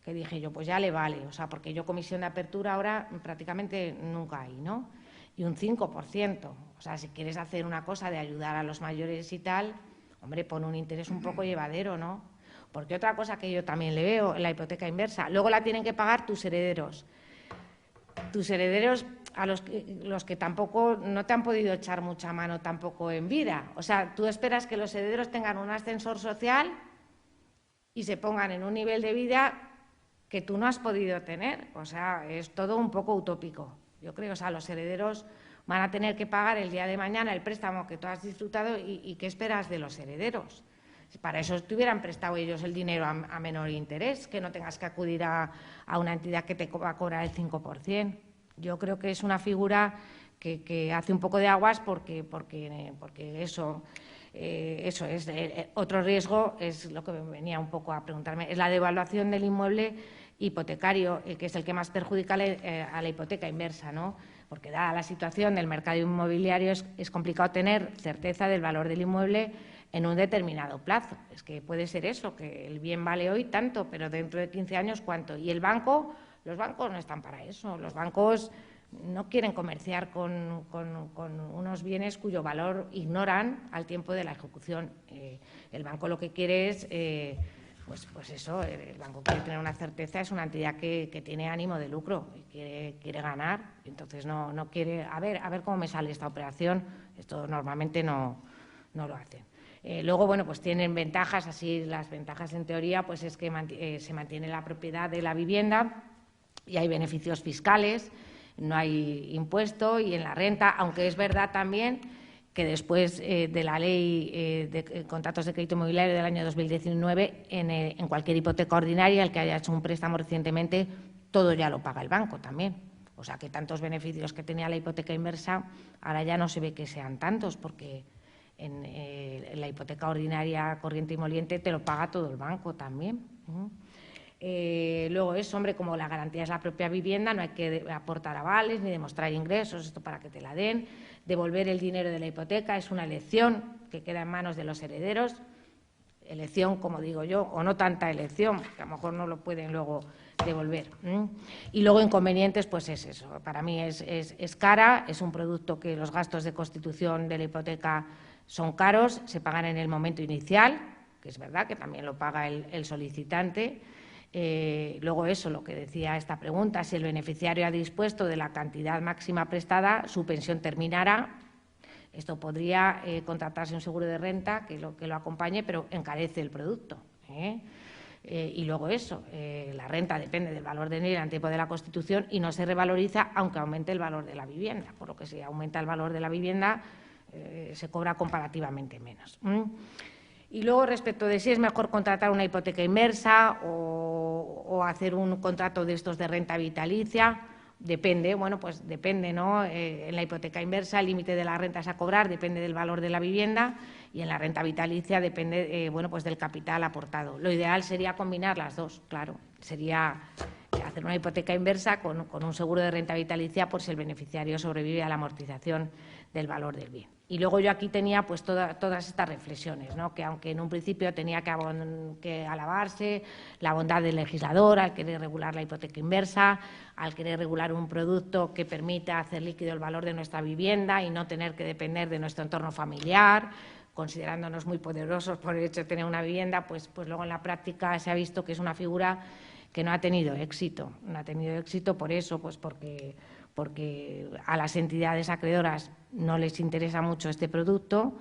Que dije yo, pues ya le vale, o sea, porque yo comisión de apertura ahora prácticamente nunca hay, ¿no? Y un 5%. O sea, si quieres hacer una cosa de ayudar a los mayores y tal, hombre, pon un interés un poco llevadero, ¿no? Porque otra cosa que yo también le veo en la hipoteca inversa, luego la tienen que pagar tus herederos. Tus herederos a los que tampoco no te han podido echar mucha mano tampoco en vida. O sea, tú esperas que los herederos tengan un ascensor social y se pongan en un nivel de vida que tú no has podido tener. O sea, es todo un poco utópico. Yo creo, o sea, los herederos van a tener que pagar el día de mañana el préstamo que tú has disfrutado y ¿qué esperas de los herederos? Para eso te hubieran prestado ellos el dinero a menor interés, que no tengas que acudir a una entidad que te va a cobrar el 5%. Yo creo que es una figura que hace un poco de aguas porque eso es. Otro riesgo es lo que venía un poco a preguntarme, es la devaluación del inmueble hipotecario, que es el que más perjudica a la hipoteca inversa, ¿no? Porque dada la situación del mercado inmobiliario es complicado tener certeza del valor del inmueble en un determinado plazo. Es que puede ser eso, que el bien vale hoy tanto, pero dentro de 15 años ¿cuánto? Y los bancos no están para eso. Los bancos no quieren comerciar con unos bienes cuyo valor ignoran al tiempo de la ejecución. El banco lo que quiere es, pues eso, el banco quiere tener una certeza, es una entidad que tiene ánimo de lucro y quiere ganar. Entonces no quiere, a ver cómo me sale esta operación. Esto normalmente no lo hacen. Luego, bueno, pues tienen ventajas, así las ventajas en teoría, pues es que se mantiene la propiedad de la vivienda y hay beneficios fiscales, no hay impuesto y en la renta, aunque es verdad también que después de la ley de contratos de crédito inmobiliario del año 2019, en cualquier hipoteca ordinaria, el que haya hecho un préstamo recientemente, todo ya lo paga el banco también. O sea que tantos beneficios que tenía la hipoteca inversa, ahora ya no se ve que sean tantos, porque en la hipoteca ordinaria corriente y moliente te lo paga todo el banco también. Luego es, hombre, como la garantía es la propia vivienda, no hay que aportar avales ni demostrar ingresos, esto para que te la den. Devolver el dinero de la hipoteca es una elección que queda en manos de los herederos. Elección, como digo yo, o no tanta elección, que a lo mejor no lo pueden luego devolver. Y luego inconvenientes, pues es eso. Para mí es cara, es un producto que los gastos de constitución de la hipoteca son caros, se pagan en el momento inicial, que es verdad que también lo paga el solicitante. Luego eso, lo que decía esta pregunta, si el beneficiario ha dispuesto de la cantidad máxima prestada, su pensión terminará. Esto podría contratarse un seguro de renta que lo acompañe, pero encarece el producto. Y luego eso, la renta depende del valor de NIR en tiempo de la Constitución y no se revaloriza aunque aumente el valor de la vivienda, por lo que si aumenta el valor de la vivienda se cobra comparativamente menos. Y luego, respecto de si es mejor contratar una hipoteca inversa o hacer un contrato de estos de renta vitalicia, depende, bueno, pues depende, ¿no? En la hipoteca inversa el límite de las rentas a cobrar depende del valor de la vivienda y en la renta vitalicia depende, bueno, pues del capital aportado. Lo ideal sería combinar las dos, claro, sería hacer una hipoteca inversa con un seguro de renta vitalicia por si el beneficiario sobrevive a la amortización del valor del bien. Y luego yo aquí tenía pues todas estas reflexiones, ¿no? Que aunque en un principio tenía que alabarse la bondad del legislador al querer regular la hipoteca inversa, al querer regular un producto que permita hacer líquido el valor de nuestra vivienda y no tener que depender de nuestro entorno familiar, considerándonos muy poderosos por el hecho de tener una vivienda, pues luego en la práctica se ha visto que es una figura que no ha tenido éxito. No ha tenido éxito por eso, pues porque a las entidades acreedoras no les interesa mucho este producto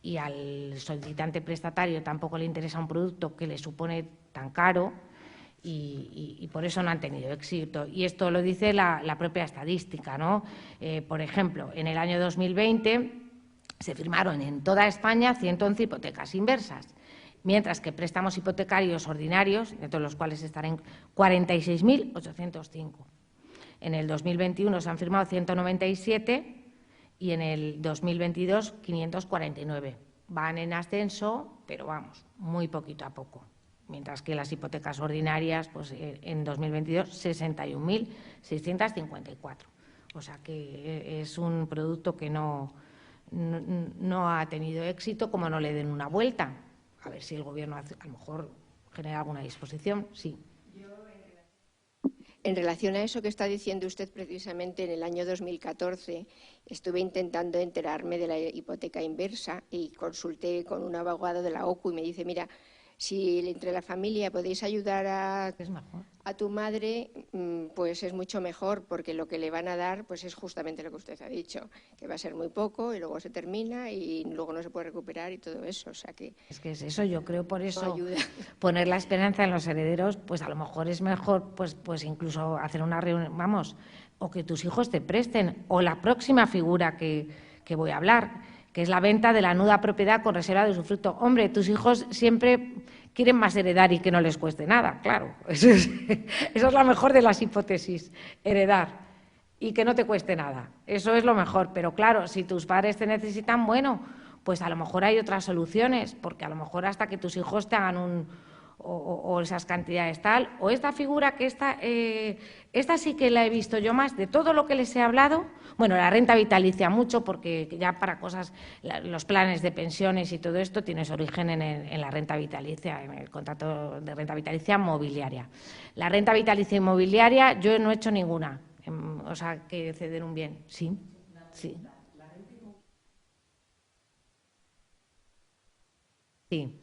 y al solicitante prestatario tampoco le interesa un producto que le supone tan caro y por eso no han tenido éxito. Y esto lo dice la propia estadística, ¿no? Por ejemplo, en el año 2020 se firmaron en toda España 111 hipotecas inversas, mientras que préstamos hipotecarios ordinarios, de todos los cuales están en 46.805. En el 2021 se han firmado 197 y en el 2022 549. Van en ascenso, pero vamos, muy poquito a poco. Mientras que las hipotecas ordinarias, pues en 2022 61.654. O sea que es un producto que no ha tenido éxito, como no le den una vuelta. A ver si el Gobierno a lo mejor genera alguna disposición, sí. En relación a eso que está diciendo usted, precisamente en el año 2014 estuve intentando enterarme de la hipoteca inversa y consulté con un abogado de la OCU y me dice, mira, si entre la familia podéis ayudar a tu madre, pues es mucho mejor, porque lo que le van a dar pues es justamente lo que usted ha dicho, que va a ser muy poco y luego se termina y luego no se puede recuperar y todo eso. O sea que es eso, yo creo por eso ayuda. Poner la esperanza en los herederos, pues a lo mejor es mejor pues incluso hacer una reunión, vamos, o que tus hijos te presten, o la próxima figura que voy a hablar, que es la venta de la nuda propiedad con reserva de usufructo. Hombre, tus hijos siempre quieren más heredar y que no les cueste nada, claro. Eso es la mejor de las hipótesis, heredar y que no te cueste nada. Eso es lo mejor. Pero claro, si tus padres te necesitan, bueno, pues a lo mejor hay otras soluciones, porque a lo mejor hasta que tus hijos te hagan o esas cantidades tal, o esta figura que esta sí que la he visto yo más, de todo lo que les he hablado, bueno, la renta vitalicia mucho, porque ya para cosas, los planes de pensiones y todo esto tiene su origen en la renta vitalicia, en el contrato de renta vitalicia mobiliaria. La renta vitalicia inmobiliaria yo no he hecho ninguna, o sea, que ceder un bien, sí, sí. Sí.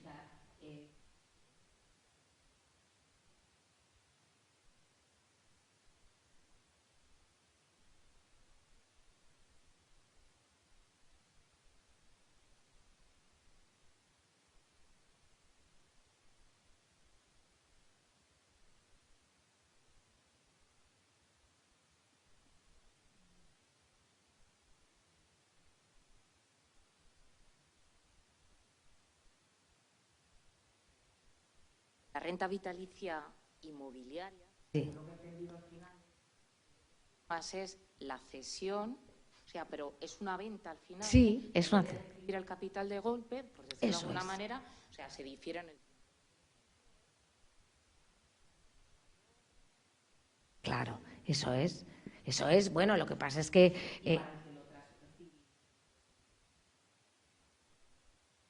La renta vitalicia inmobiliaria, Sí. lo que he entendido al final, más es la cesión, o sea, pero es una venta al final. Sí, es una recibir el capital de golpe, por decirlo Eso de alguna es. manera, o sea, se difiere en el. Claro, eso es. Eso es. Bueno, lo que pasa es que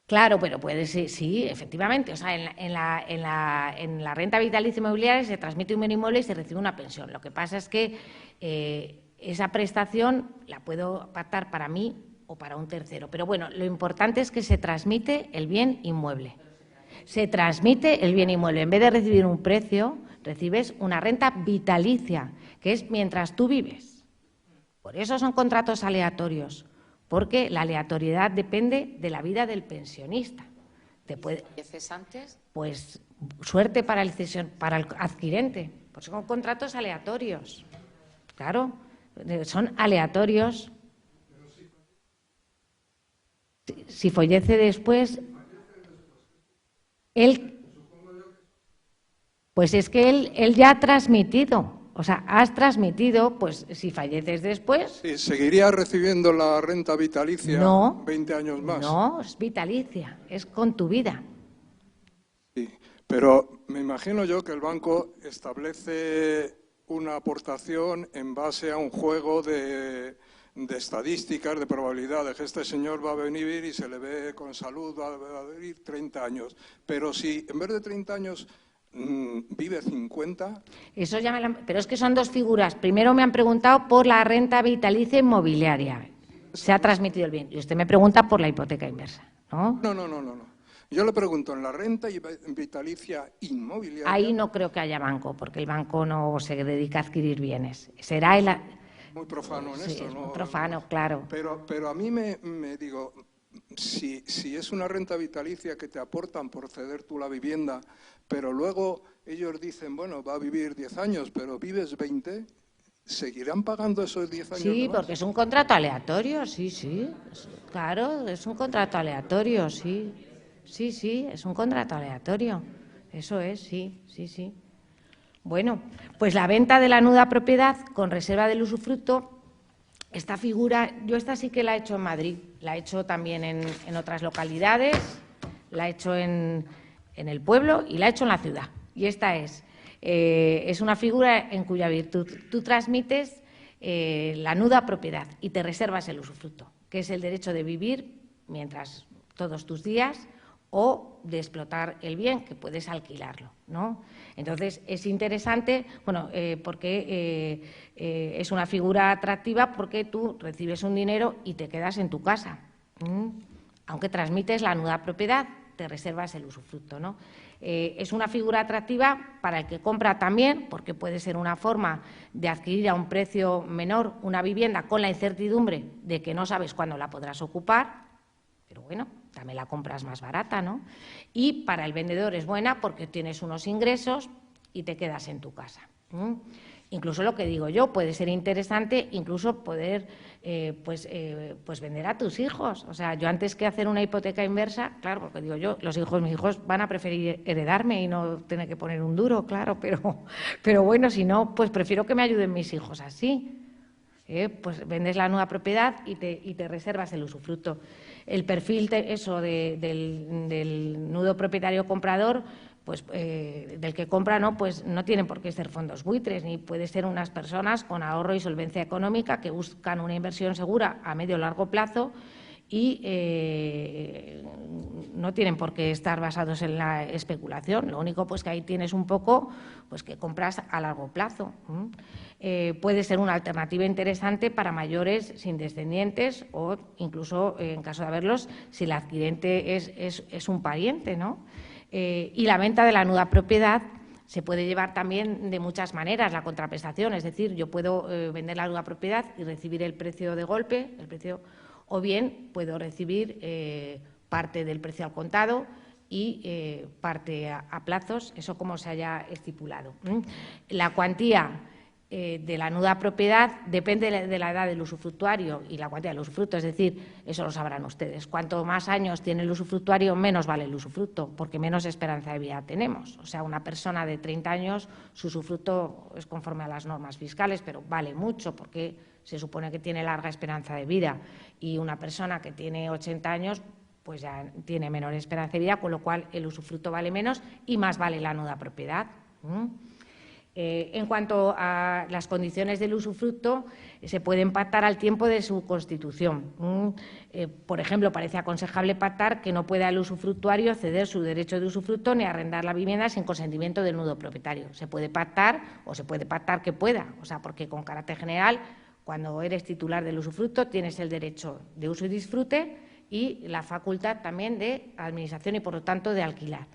claro, pero puede ser, sí, efectivamente. O sea, en la renta vitalicia inmobiliaria se transmite un bien inmueble y se recibe una pensión. Lo que pasa es que esa prestación la puedo pactar para mí o para un tercero. Pero bueno, lo importante es que se transmite el bien inmueble. Se transmite el bien inmueble. En vez de recibir un precio, recibes una renta vitalicia, que es mientras tú vives. Por eso son contratos aleatorios, porque la aleatoriedad depende de la vida del pensionista. ¿Falleces antes? Pues suerte para el adquirente, pues son contratos aleatorios. Claro, son aleatorios. Si fallece después, pues es que él ya ha transmitido. O sea, has transmitido, pues si falleces después. Sí, ¿seguiría recibiendo la renta vitalicia No, 20 años más? No, es vitalicia, es con tu vida. Sí, pero me imagino yo que el banco establece una aportación en base a un juego de estadísticas, de probabilidades, que este señor va a venir y se le ve con salud, va a vivir 30 años. Pero si en vez de 30 años vive 50... Eso ya pero es que son dos figuras. Primero me han preguntado por la renta vitalicia inmobiliaria. Se ha transmitido el bien. Y usted me pregunta por la hipoteca inversa, ¿no? No. Yo le pregunto, en la renta vitalicia inmobiliaria... Ahí no creo que haya banco, porque el banco no se dedica a adquirir bienes. Será el... Muy profano en sí, esto, es ¿no? muy profano, claro. Pero a mí me digo, si es una renta vitalicia que te aportan por ceder tú la vivienda, pero luego ellos dicen, bueno, va a vivir 10 años, pero vives 20, ¿seguirán pagando esos 10 años? Sí, porque es un contrato aleatorio, sí. Claro, es un contrato aleatorio, sí. Sí, es un contrato aleatorio. Eso es, sí. Bueno, pues la venta de la nuda propiedad con reserva del usufructo, esta figura, yo esta sí que la he hecho en Madrid, la he hecho también en otras localidades, la he hecho en el pueblo y la he hecho en la ciudad. Y esta es una figura en cuya virtud tú transmites la nuda propiedad y te reservas el usufructo, que es el derecho de vivir mientras todos tus días o de explotar el bien, que puedes alquilarlo, ¿no? Entonces, es interesante, porque es una figura atractiva porque tú recibes un dinero y te quedas en tu casa. Aunque transmites la nuda propiedad, te reservas el usufructo, ¿no? Es una figura atractiva para el que compra también, porque puede ser una forma de adquirir a un precio menor una vivienda con la incertidumbre de que no sabes cuándo la podrás ocupar, pero bueno, también la compras más barata, ¿no? Y para el vendedor es buena porque tienes unos ingresos y te quedas en tu casa. Incluso lo que digo yo, puede ser interesante incluso poder pues vender a tus hijos. O sea, yo antes que hacer una hipoteca inversa, claro, porque digo yo, mis hijos van a preferir heredarme y no tener que poner un duro, claro, pero bueno, si no, pues prefiero que me ayuden mis hijos así. Pues vendes la nueva propiedad y te reservas el usufructo. El perfil del nudo propietario comprador, pues del que compra, pues no tienen por qué ser fondos buitres, ni puede ser unas personas con ahorro y solvencia económica que buscan una inversión segura a medio o largo plazo y no tienen por qué estar basados en la especulación. Lo único pues que ahí tienes un poco pues que compras a largo plazo. Puede ser una alternativa interesante para mayores sin descendientes o incluso, en caso de haberlos, si el adquirente es un pariente, ¿no? Y la venta de la nuda propiedad se puede llevar también de muchas maneras, la contraprestación, es decir, yo puedo vender la nuda propiedad y recibir el precio de golpe, o bien puedo recibir parte del precio al contado y parte a plazos, eso como se haya estipulado. La cuantía de la nuda propiedad depende de la edad del usufructuario y la cuantía del usufructo, es decir, eso lo sabrán ustedes. Cuanto más años tiene el usufructuario, menos vale el usufructo, porque menos esperanza de vida tenemos. O sea, una persona de 30 años, su usufructo es conforme a las normas fiscales, pero vale mucho porque se supone que tiene larga esperanza de vida, y una persona que tiene 80 años pues ya tiene menor esperanza de vida, con lo cual el usufructo vale menos y más vale la nuda propiedad. En cuanto a las condiciones del usufructo, se pueden pactar al tiempo de su constitución. Por ejemplo, parece aconsejable pactar que no pueda el usufructuario ceder su derecho de usufructo ni arrendar la vivienda sin consentimiento del nudo propietario. Se puede pactar o se puede pactar que pueda, o sea, porque con carácter general, cuando eres titular del usufructo, tienes el derecho de uso y disfrute y la facultad también de administración y, por lo tanto, de alquilar.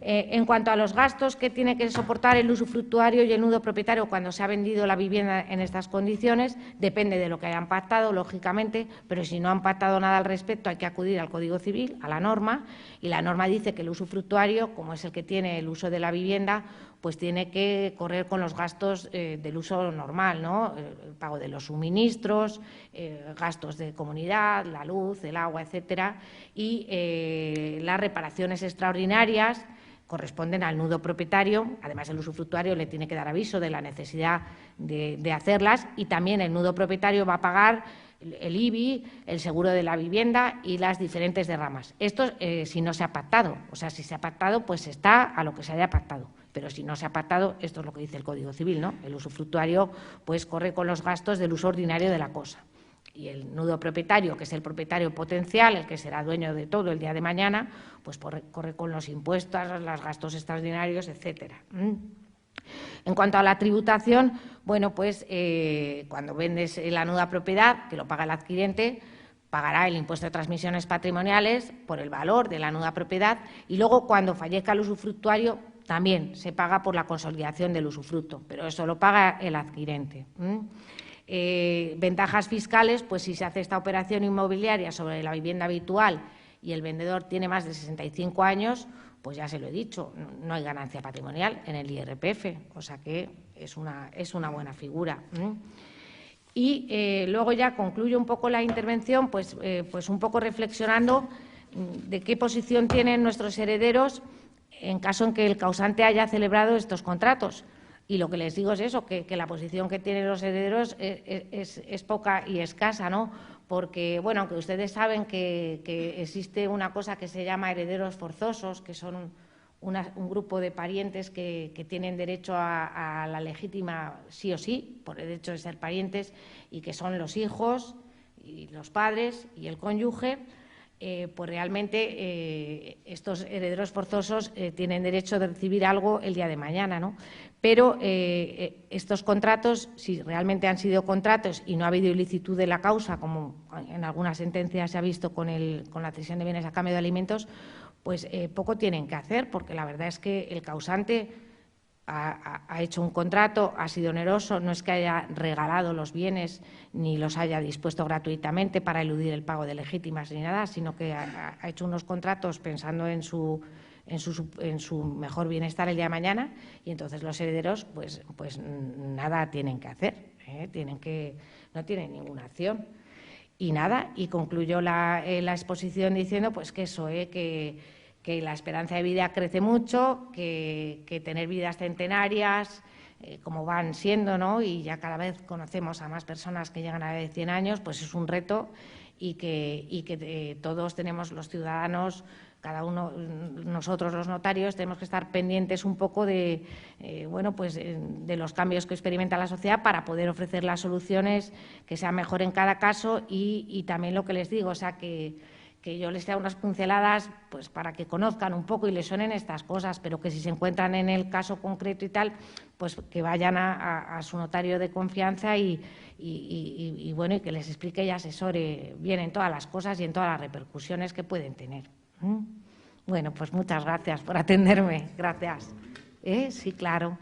En cuanto a los gastos que tiene que soportar el usufructuario y el nudo propietario cuando se ha vendido la vivienda en estas condiciones, depende de lo que hayan pactado, lógicamente, pero si no han pactado nada al respecto hay que acudir al Código Civil, a la norma, y la norma dice que el usufructuario, como es el que tiene el uso de la vivienda, pues tiene que correr con los gastos del uso normal, ¿no? El pago de los suministros, gastos de comunidad, la luz, el agua, etcétera, y las reparaciones extraordinarias corresponden al nudo propietario. Además, el usufructuario le tiene que dar aviso de la necesidad de hacerlas, y también el nudo propietario va a pagar el IBI, el seguro de la vivienda y las diferentes derramas. Esto si no se ha pactado. O sea, si se ha pactado, pues está a lo que se haya pactado. Pero si no se ha pactado, esto es lo que dice el Código Civil, ¿no? El usufructuario pues corre con los gastos del uso ordinario de la cosa. Y el nudo propietario, que es el propietario potencial, el que será dueño de todo el día de mañana, pues corre con los impuestos, los gastos extraordinarios, etcétera. En cuanto a la tributación, bueno, pues cuando vendes la nuda propiedad, que lo paga el adquirente, pagará el impuesto de transmisiones patrimoniales por el valor de la nuda propiedad, y luego, cuando fallezca el usufructuario, también se paga por la consolidación del usufructo, pero eso lo paga el adquirente. Ventajas fiscales, pues si se hace esta operación inmobiliaria sobre la vivienda habitual y el vendedor tiene más de 65 años, pues ya se lo he dicho, no hay ganancia patrimonial en el IRPF, o sea que es una buena figura. Y luego ya concluyo un poco la intervención, pues un poco reflexionando de qué posición tienen nuestros herederos en caso en que el causante haya celebrado estos contratos. Y lo que les digo es eso, que la posición que tienen los herederos es poca y escasa, ¿no? Porque, bueno, aunque ustedes saben que existe una cosa que se llama herederos forzosos, que son un grupo de parientes que tienen derecho a la legítima sí o sí, por el hecho de ser parientes, y que son los hijos y los padres y el cónyuge, pues realmente estos herederos forzosos tienen derecho de recibir algo el día de mañana, ¿no? Pero estos contratos, si realmente han sido contratos y no ha habido ilicitud de la causa, como en algunas sentencias se ha visto con la cesión de bienes a cambio de alimentos, pues poco tienen que hacer, porque la verdad es que el causante ha hecho un contrato, ha sido oneroso, no es que haya regalado los bienes ni los haya dispuesto gratuitamente para eludir el pago de legítimas ni nada, sino que ha hecho unos contratos pensando en su mejor bienestar el día de mañana, y entonces los herederos pues nada tienen que hacer, no tienen ninguna acción. Y nada, y concluyó la exposición diciendo pues que eso, que la esperanza de vida crece mucho, que tener vidas centenarias, como van siendo, ¿no? Y ya cada vez conocemos a más personas que llegan a de 100 años, pues es un reto, y que todos tenemos, los ciudadanos, cada uno, nosotros los notarios, tenemos que estar pendientes un poco de los cambios que experimenta la sociedad para poder ofrecer las soluciones que sean mejor en cada caso, y también lo que les digo, o sea, que yo les dé unas pinceladas pues para que conozcan un poco y les suenen estas cosas, pero que si se encuentran en el caso concreto y tal, pues que vayan a su notario de confianza y que les explique y asesore bien en todas las cosas y en todas las repercusiones que pueden tener. Bueno, pues muchas gracias por atenderme. Gracias. Sí, claro.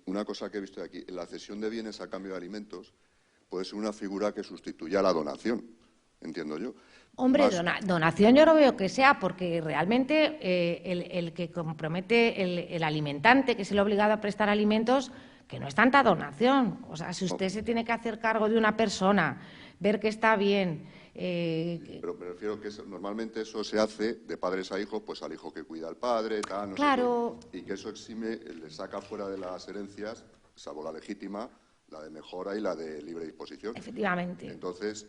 Una cosa que he visto aquí, la cesión de bienes a cambio de alimentos puede ser una figura que sustituya a la donación, entiendo yo. Hombre, más. donación yo no veo que sea, porque realmente el que compromete el alimentante, que es el obligado a prestar alimentos, que no es tanta donación. O sea, si usted se tiene que hacer cargo de una persona, ver que está bien. Pero me refiero que normalmente eso se hace de padres a hijos, pues al hijo que cuida al padre, tal, no Claro. sé qué, y que eso exime, le saca fuera de las herencias, salvo la legítima, la de mejora y la de libre disposición. Efectivamente. Entonces,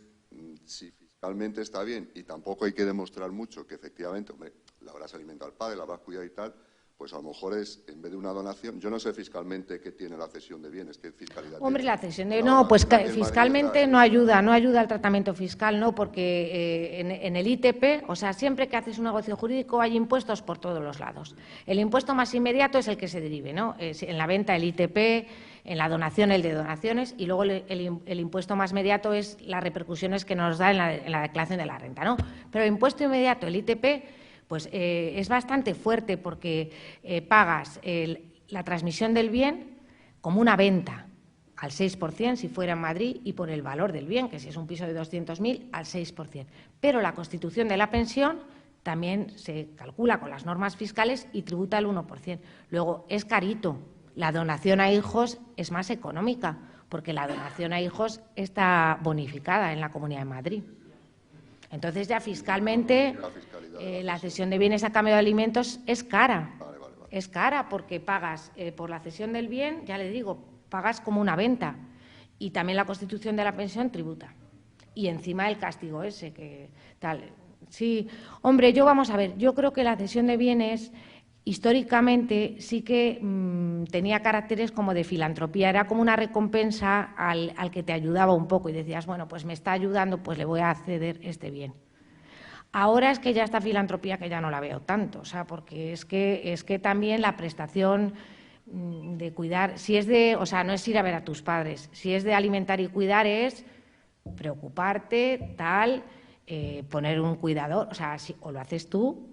si fiscalmente está bien y tampoco hay que demostrar mucho que efectivamente, hombre, la habrás alimentado al padre, la habrás cuidado y tal, pues a lo mejor es, en vez de una donación, yo no sé fiscalmente qué tiene la cesión de bienes, qué fiscalidad Hombre, tiene. la cesión de... La No, pues donación aquí en Madrid fiscalmente está- no ayuda al tratamiento fiscal, ¿no? Porque en el ITP, o sea, siempre que haces un negocio jurídico hay impuestos por todos los lados. El impuesto más inmediato es el que se derive, ¿no? En la venta el ITP, en la donación el de donaciones, y luego el impuesto más inmediato es las repercusiones que nos da en la declaración de la renta, ¿no? Pero el impuesto inmediato, el ITP, pues es bastante fuerte, porque pagas la transmisión del bien como una venta al 6% si fuera en Madrid, y por el valor del bien, que si es un piso de 200.000, al 6%. Pero la constitución de la pensión también se calcula con las normas fiscales y tributa al 1%. Luego, es carito. La donación a hijos es más económica, porque la donación a hijos está bonificada en la Comunidad de Madrid. Entonces, ya fiscalmente, la cesión de bienes a cambio de alimentos es cara. Vale. Es cara porque pagas por la cesión del bien, ya le digo, pagas como una venta. Y también la constitución de la pensión tributa. Y encima el castigo ese, que tal. Sí, hombre, vamos a ver, yo creo que la cesión de bienes históricamente sí que tenía caracteres como de filantropía, era como una recompensa al que te ayudaba un poco y decías, bueno, pues me está ayudando, pues le voy a ceder este bien. Ahora es que ya esta filantropía que ya no la veo tanto, o sea, porque es que también la prestación de cuidar, si es de, o sea, no es ir a ver a tus padres, si es de alimentar y cuidar es preocuparte, tal, poner un cuidador, o sea, o lo haces tú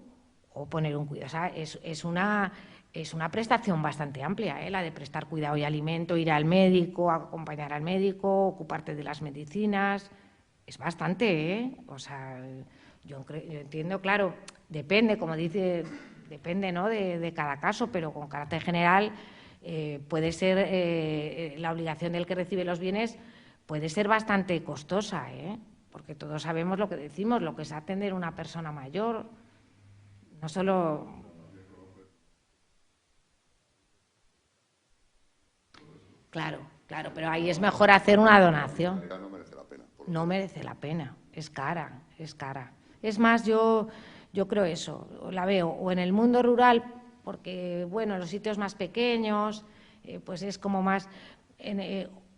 o poner un cuidador, o sea, es una prestación bastante amplia, la de prestar cuidado y alimento, ir al médico, acompañar al médico, ocuparte de las medicinas, es bastante, o sea, yo entiendo, claro, depende, como dice, depende, ¿no?, de cada caso, pero con carácter general puede ser la obligación del que recibe los bienes puede ser bastante costosa, porque todos sabemos lo que decimos, lo que es atender a una persona mayor, no solo... Claro, pero ahí es mejor hacer una donación. No merece la pena. No merece la pena, es cara. Es más, yo creo eso, la veo o en el mundo rural, porque, bueno, en los sitios más pequeños, pues es como más...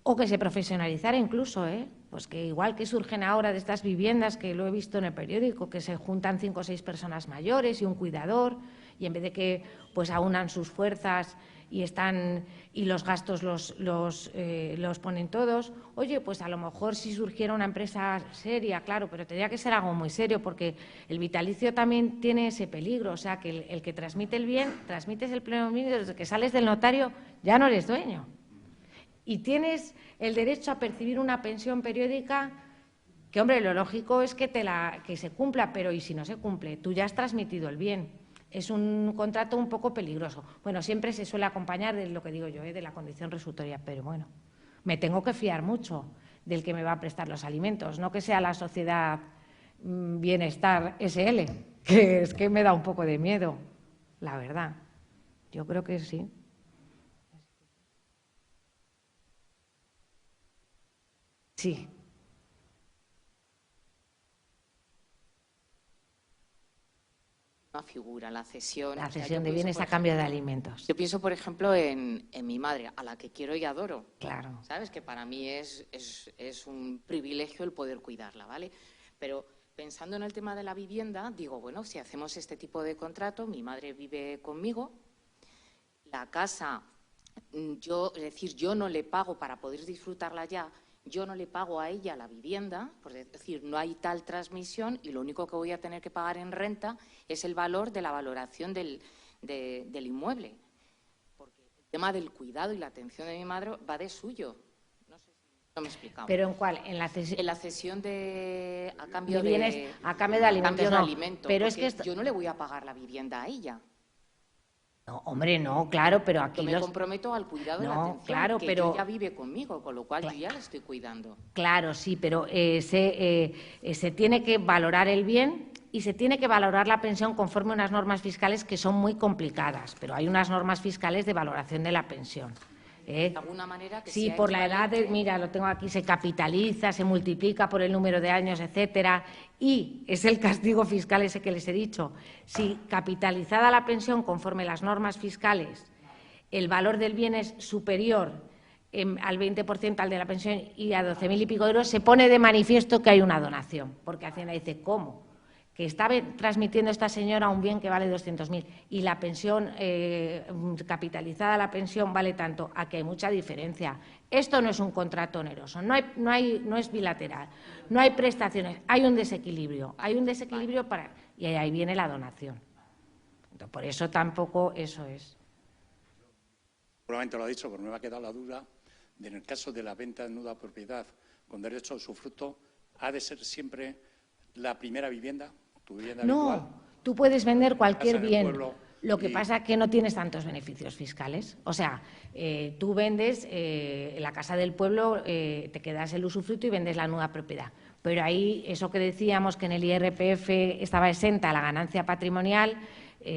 o que se profesionalizara incluso, pues que igual que surgen ahora de estas viviendas, que lo he visto en el periódico, que se juntan 5 o 6 personas mayores y un cuidador, y en vez de que pues aunan sus fuerzas y los gastos los ponen todos, oye, pues a lo mejor si surgiera una empresa seria, claro, pero tendría que ser algo muy serio, porque el vitalicio también tiene ese peligro, o sea, que el que transmite el bien, transmites el pleno dominio, desde que sales del notario ya no eres dueño. Y tienes el derecho a percibir una pensión periódica que, hombre, lo lógico es que se cumpla, pero ¿y si no se cumple? Tú ya has transmitido el bien. Es un contrato un poco peligroso. Bueno, siempre se suele acompañar de lo que digo yo, de la condición resolutoria, pero bueno, me tengo que fiar mucho del que me va a prestar los alimentos, no que sea la sociedad Bienestar SL, que es que me da un poco de miedo, la verdad. Yo creo que sí. Sí. Una figura, la cesión. La cesión de bienes a cambio de alimentos. Yo pienso, por ejemplo, en mi madre, a la que quiero y adoro. Claro. ¿Sabes? Que para mí es un privilegio el poder cuidarla, ¿vale? Pero pensando en el tema de la vivienda, digo, bueno, si hacemos este tipo de contrato, mi madre vive conmigo, la casa, yo no le pago para poder disfrutarla ya, yo no le pago a ella la vivienda, por decir, no hay tal transmisión y lo único que voy a tener que pagar en renta es el valor de la valoración del inmueble. Porque el tema del cuidado y la atención de mi madre va de suyo. No sé si No me he explicado. ¿Pero en cuál? En la cesión a cambio de bienes, de a cambio de alimentos. de No, alimento, pero es que yo no le voy a pagar la vivienda a ella. No, hombre, no, claro, pero aquí yo me comprometo al cuidado de la atención, claro, que pero ella vive conmigo, con lo cual yo ya la estoy cuidando. Claro, sí, pero se tiene que valorar el bien y se tiene que valorar la pensión conforme a unas normas fiscales que son muy complicadas, pero hay unas normas fiscales de valoración de la pensión. De alguna manera que sí, sea por la edad, mira, lo tengo aquí, se capitaliza, se multiplica por el número de años, etcétera, y es el castigo fiscal ese que les he dicho. Si capitalizada la pensión conforme las normas fiscales, el valor del bien es superior al 20% al de la pensión y a 12.000 y pico euros, se pone de manifiesto que hay una donación, porque Hacienda dice, ¿cómo? Que está transmitiendo esta señora un bien que vale 200.000 y la pensión, capitalizada la pensión vale tanto, aquí hay mucha diferencia. Esto no es un contrato oneroso, no es bilateral, no hay prestaciones, hay un desequilibrio, y ahí viene la donación. Entonces, por eso tampoco eso es. Seguramente lo ha dicho, pero me ha quedado la duda de en el caso de la venta de nuda propiedad con derecho a usufructo, ¿ha de ser siempre la primera vivienda? ¿Tu vivienda habitual? No, tú puedes vender cualquier bien. Lo que y... pasa es que no tienes tantos beneficios fiscales. O sea, tú vendes la casa del pueblo, te quedas el usufructo y vendes la nuda propiedad. Pero ahí, eso que decíamos, que en el IRPF estaba exenta la ganancia patrimonial,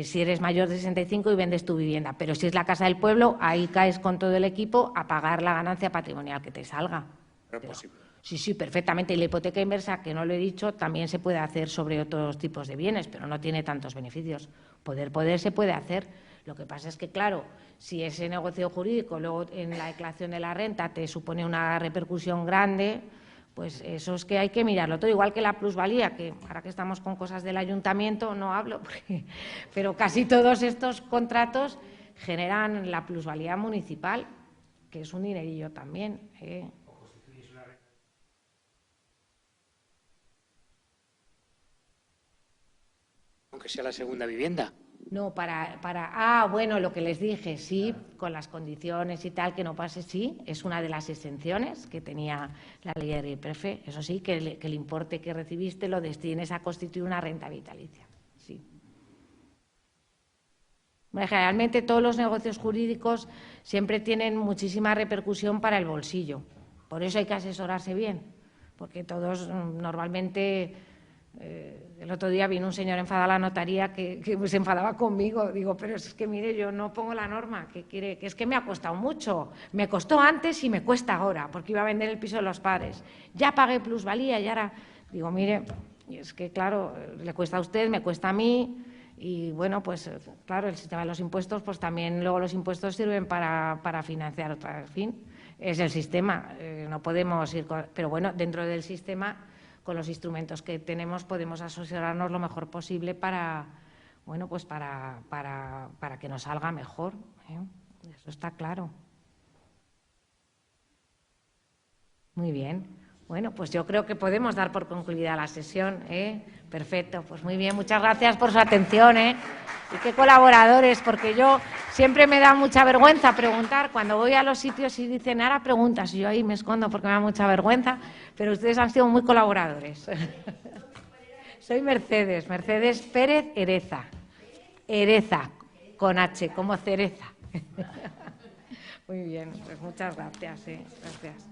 si eres mayor de 65 y vendes tu vivienda. Pero si es la casa del pueblo, ahí caes con todo el equipo a pagar la ganancia patrimonial que te salga. Pero es posible. Sí, perfectamente. Y la hipoteca inversa, que no lo he dicho, también se puede hacer sobre otros tipos de bienes, pero no tiene tantos beneficios. Poder se puede hacer. Lo que pasa es que, claro, si ese negocio jurídico luego en la declaración de la renta te supone una repercusión grande, pues eso es que hay que mirarlo todo. Igual que la plusvalía, que ahora que estamos con cosas del ayuntamiento no hablo, pero casi todos estos contratos generan la plusvalía municipal, que es un dinerillo también, Aunque sea la segunda vivienda. No, bueno, lo que les dije, sí, con las condiciones y tal, que no pase, sí, es una de las exenciones que tenía la ley de IRPF, eso sí, que el importe que recibiste lo destines a constituir una renta vitalicia, sí. Bueno, generalmente todos los negocios jurídicos siempre tienen muchísima repercusión para el bolsillo, por eso hay que asesorarse bien, porque todos normalmente... el otro día vino un señor enfadado a la notaría que se enfadaba conmigo. Digo, pero es que mire, yo no pongo la norma, que quiere, que es que me ha costado mucho. Me costó antes y me cuesta ahora, porque iba a vender el piso de los padres. Ya pagué plusvalía y ahora... Digo, mire, es que claro, le cuesta a usted, me cuesta a mí. Y bueno, pues claro, el sistema de los impuestos, pues también luego los impuestos sirven para financiar otra. En fin, es el sistema, no podemos ir... Pero bueno, dentro del sistema... Con los instrumentos que tenemos podemos asesorarnos lo mejor posible para que nos salga mejor. Eso está claro. Muy bien. Bueno, pues yo creo que podemos dar por concluida la sesión. Perfecto, pues muy bien. Muchas gracias por su atención. Y qué colaboradores, porque yo siempre me da mucha vergüenza preguntar cuando voy a los sitios y dicen ahora preguntas y yo ahí me escondo porque me da mucha vergüenza, pero ustedes han sido muy colaboradores. Soy Mercedes Pérez Hereza, con H, como cereza. Muy bien, pues muchas gracias. Gracias.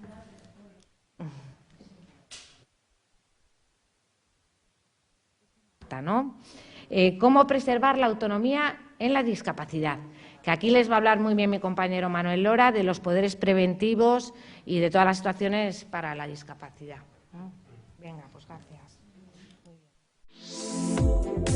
¿No? ¿Cómo preservar la autonomía en la discapacidad? Que aquí les va a hablar muy bien mi compañero Manuel Lora de los poderes preventivos y de todas las situaciones para la discapacidad. Venga, pues gracias. Muy bien.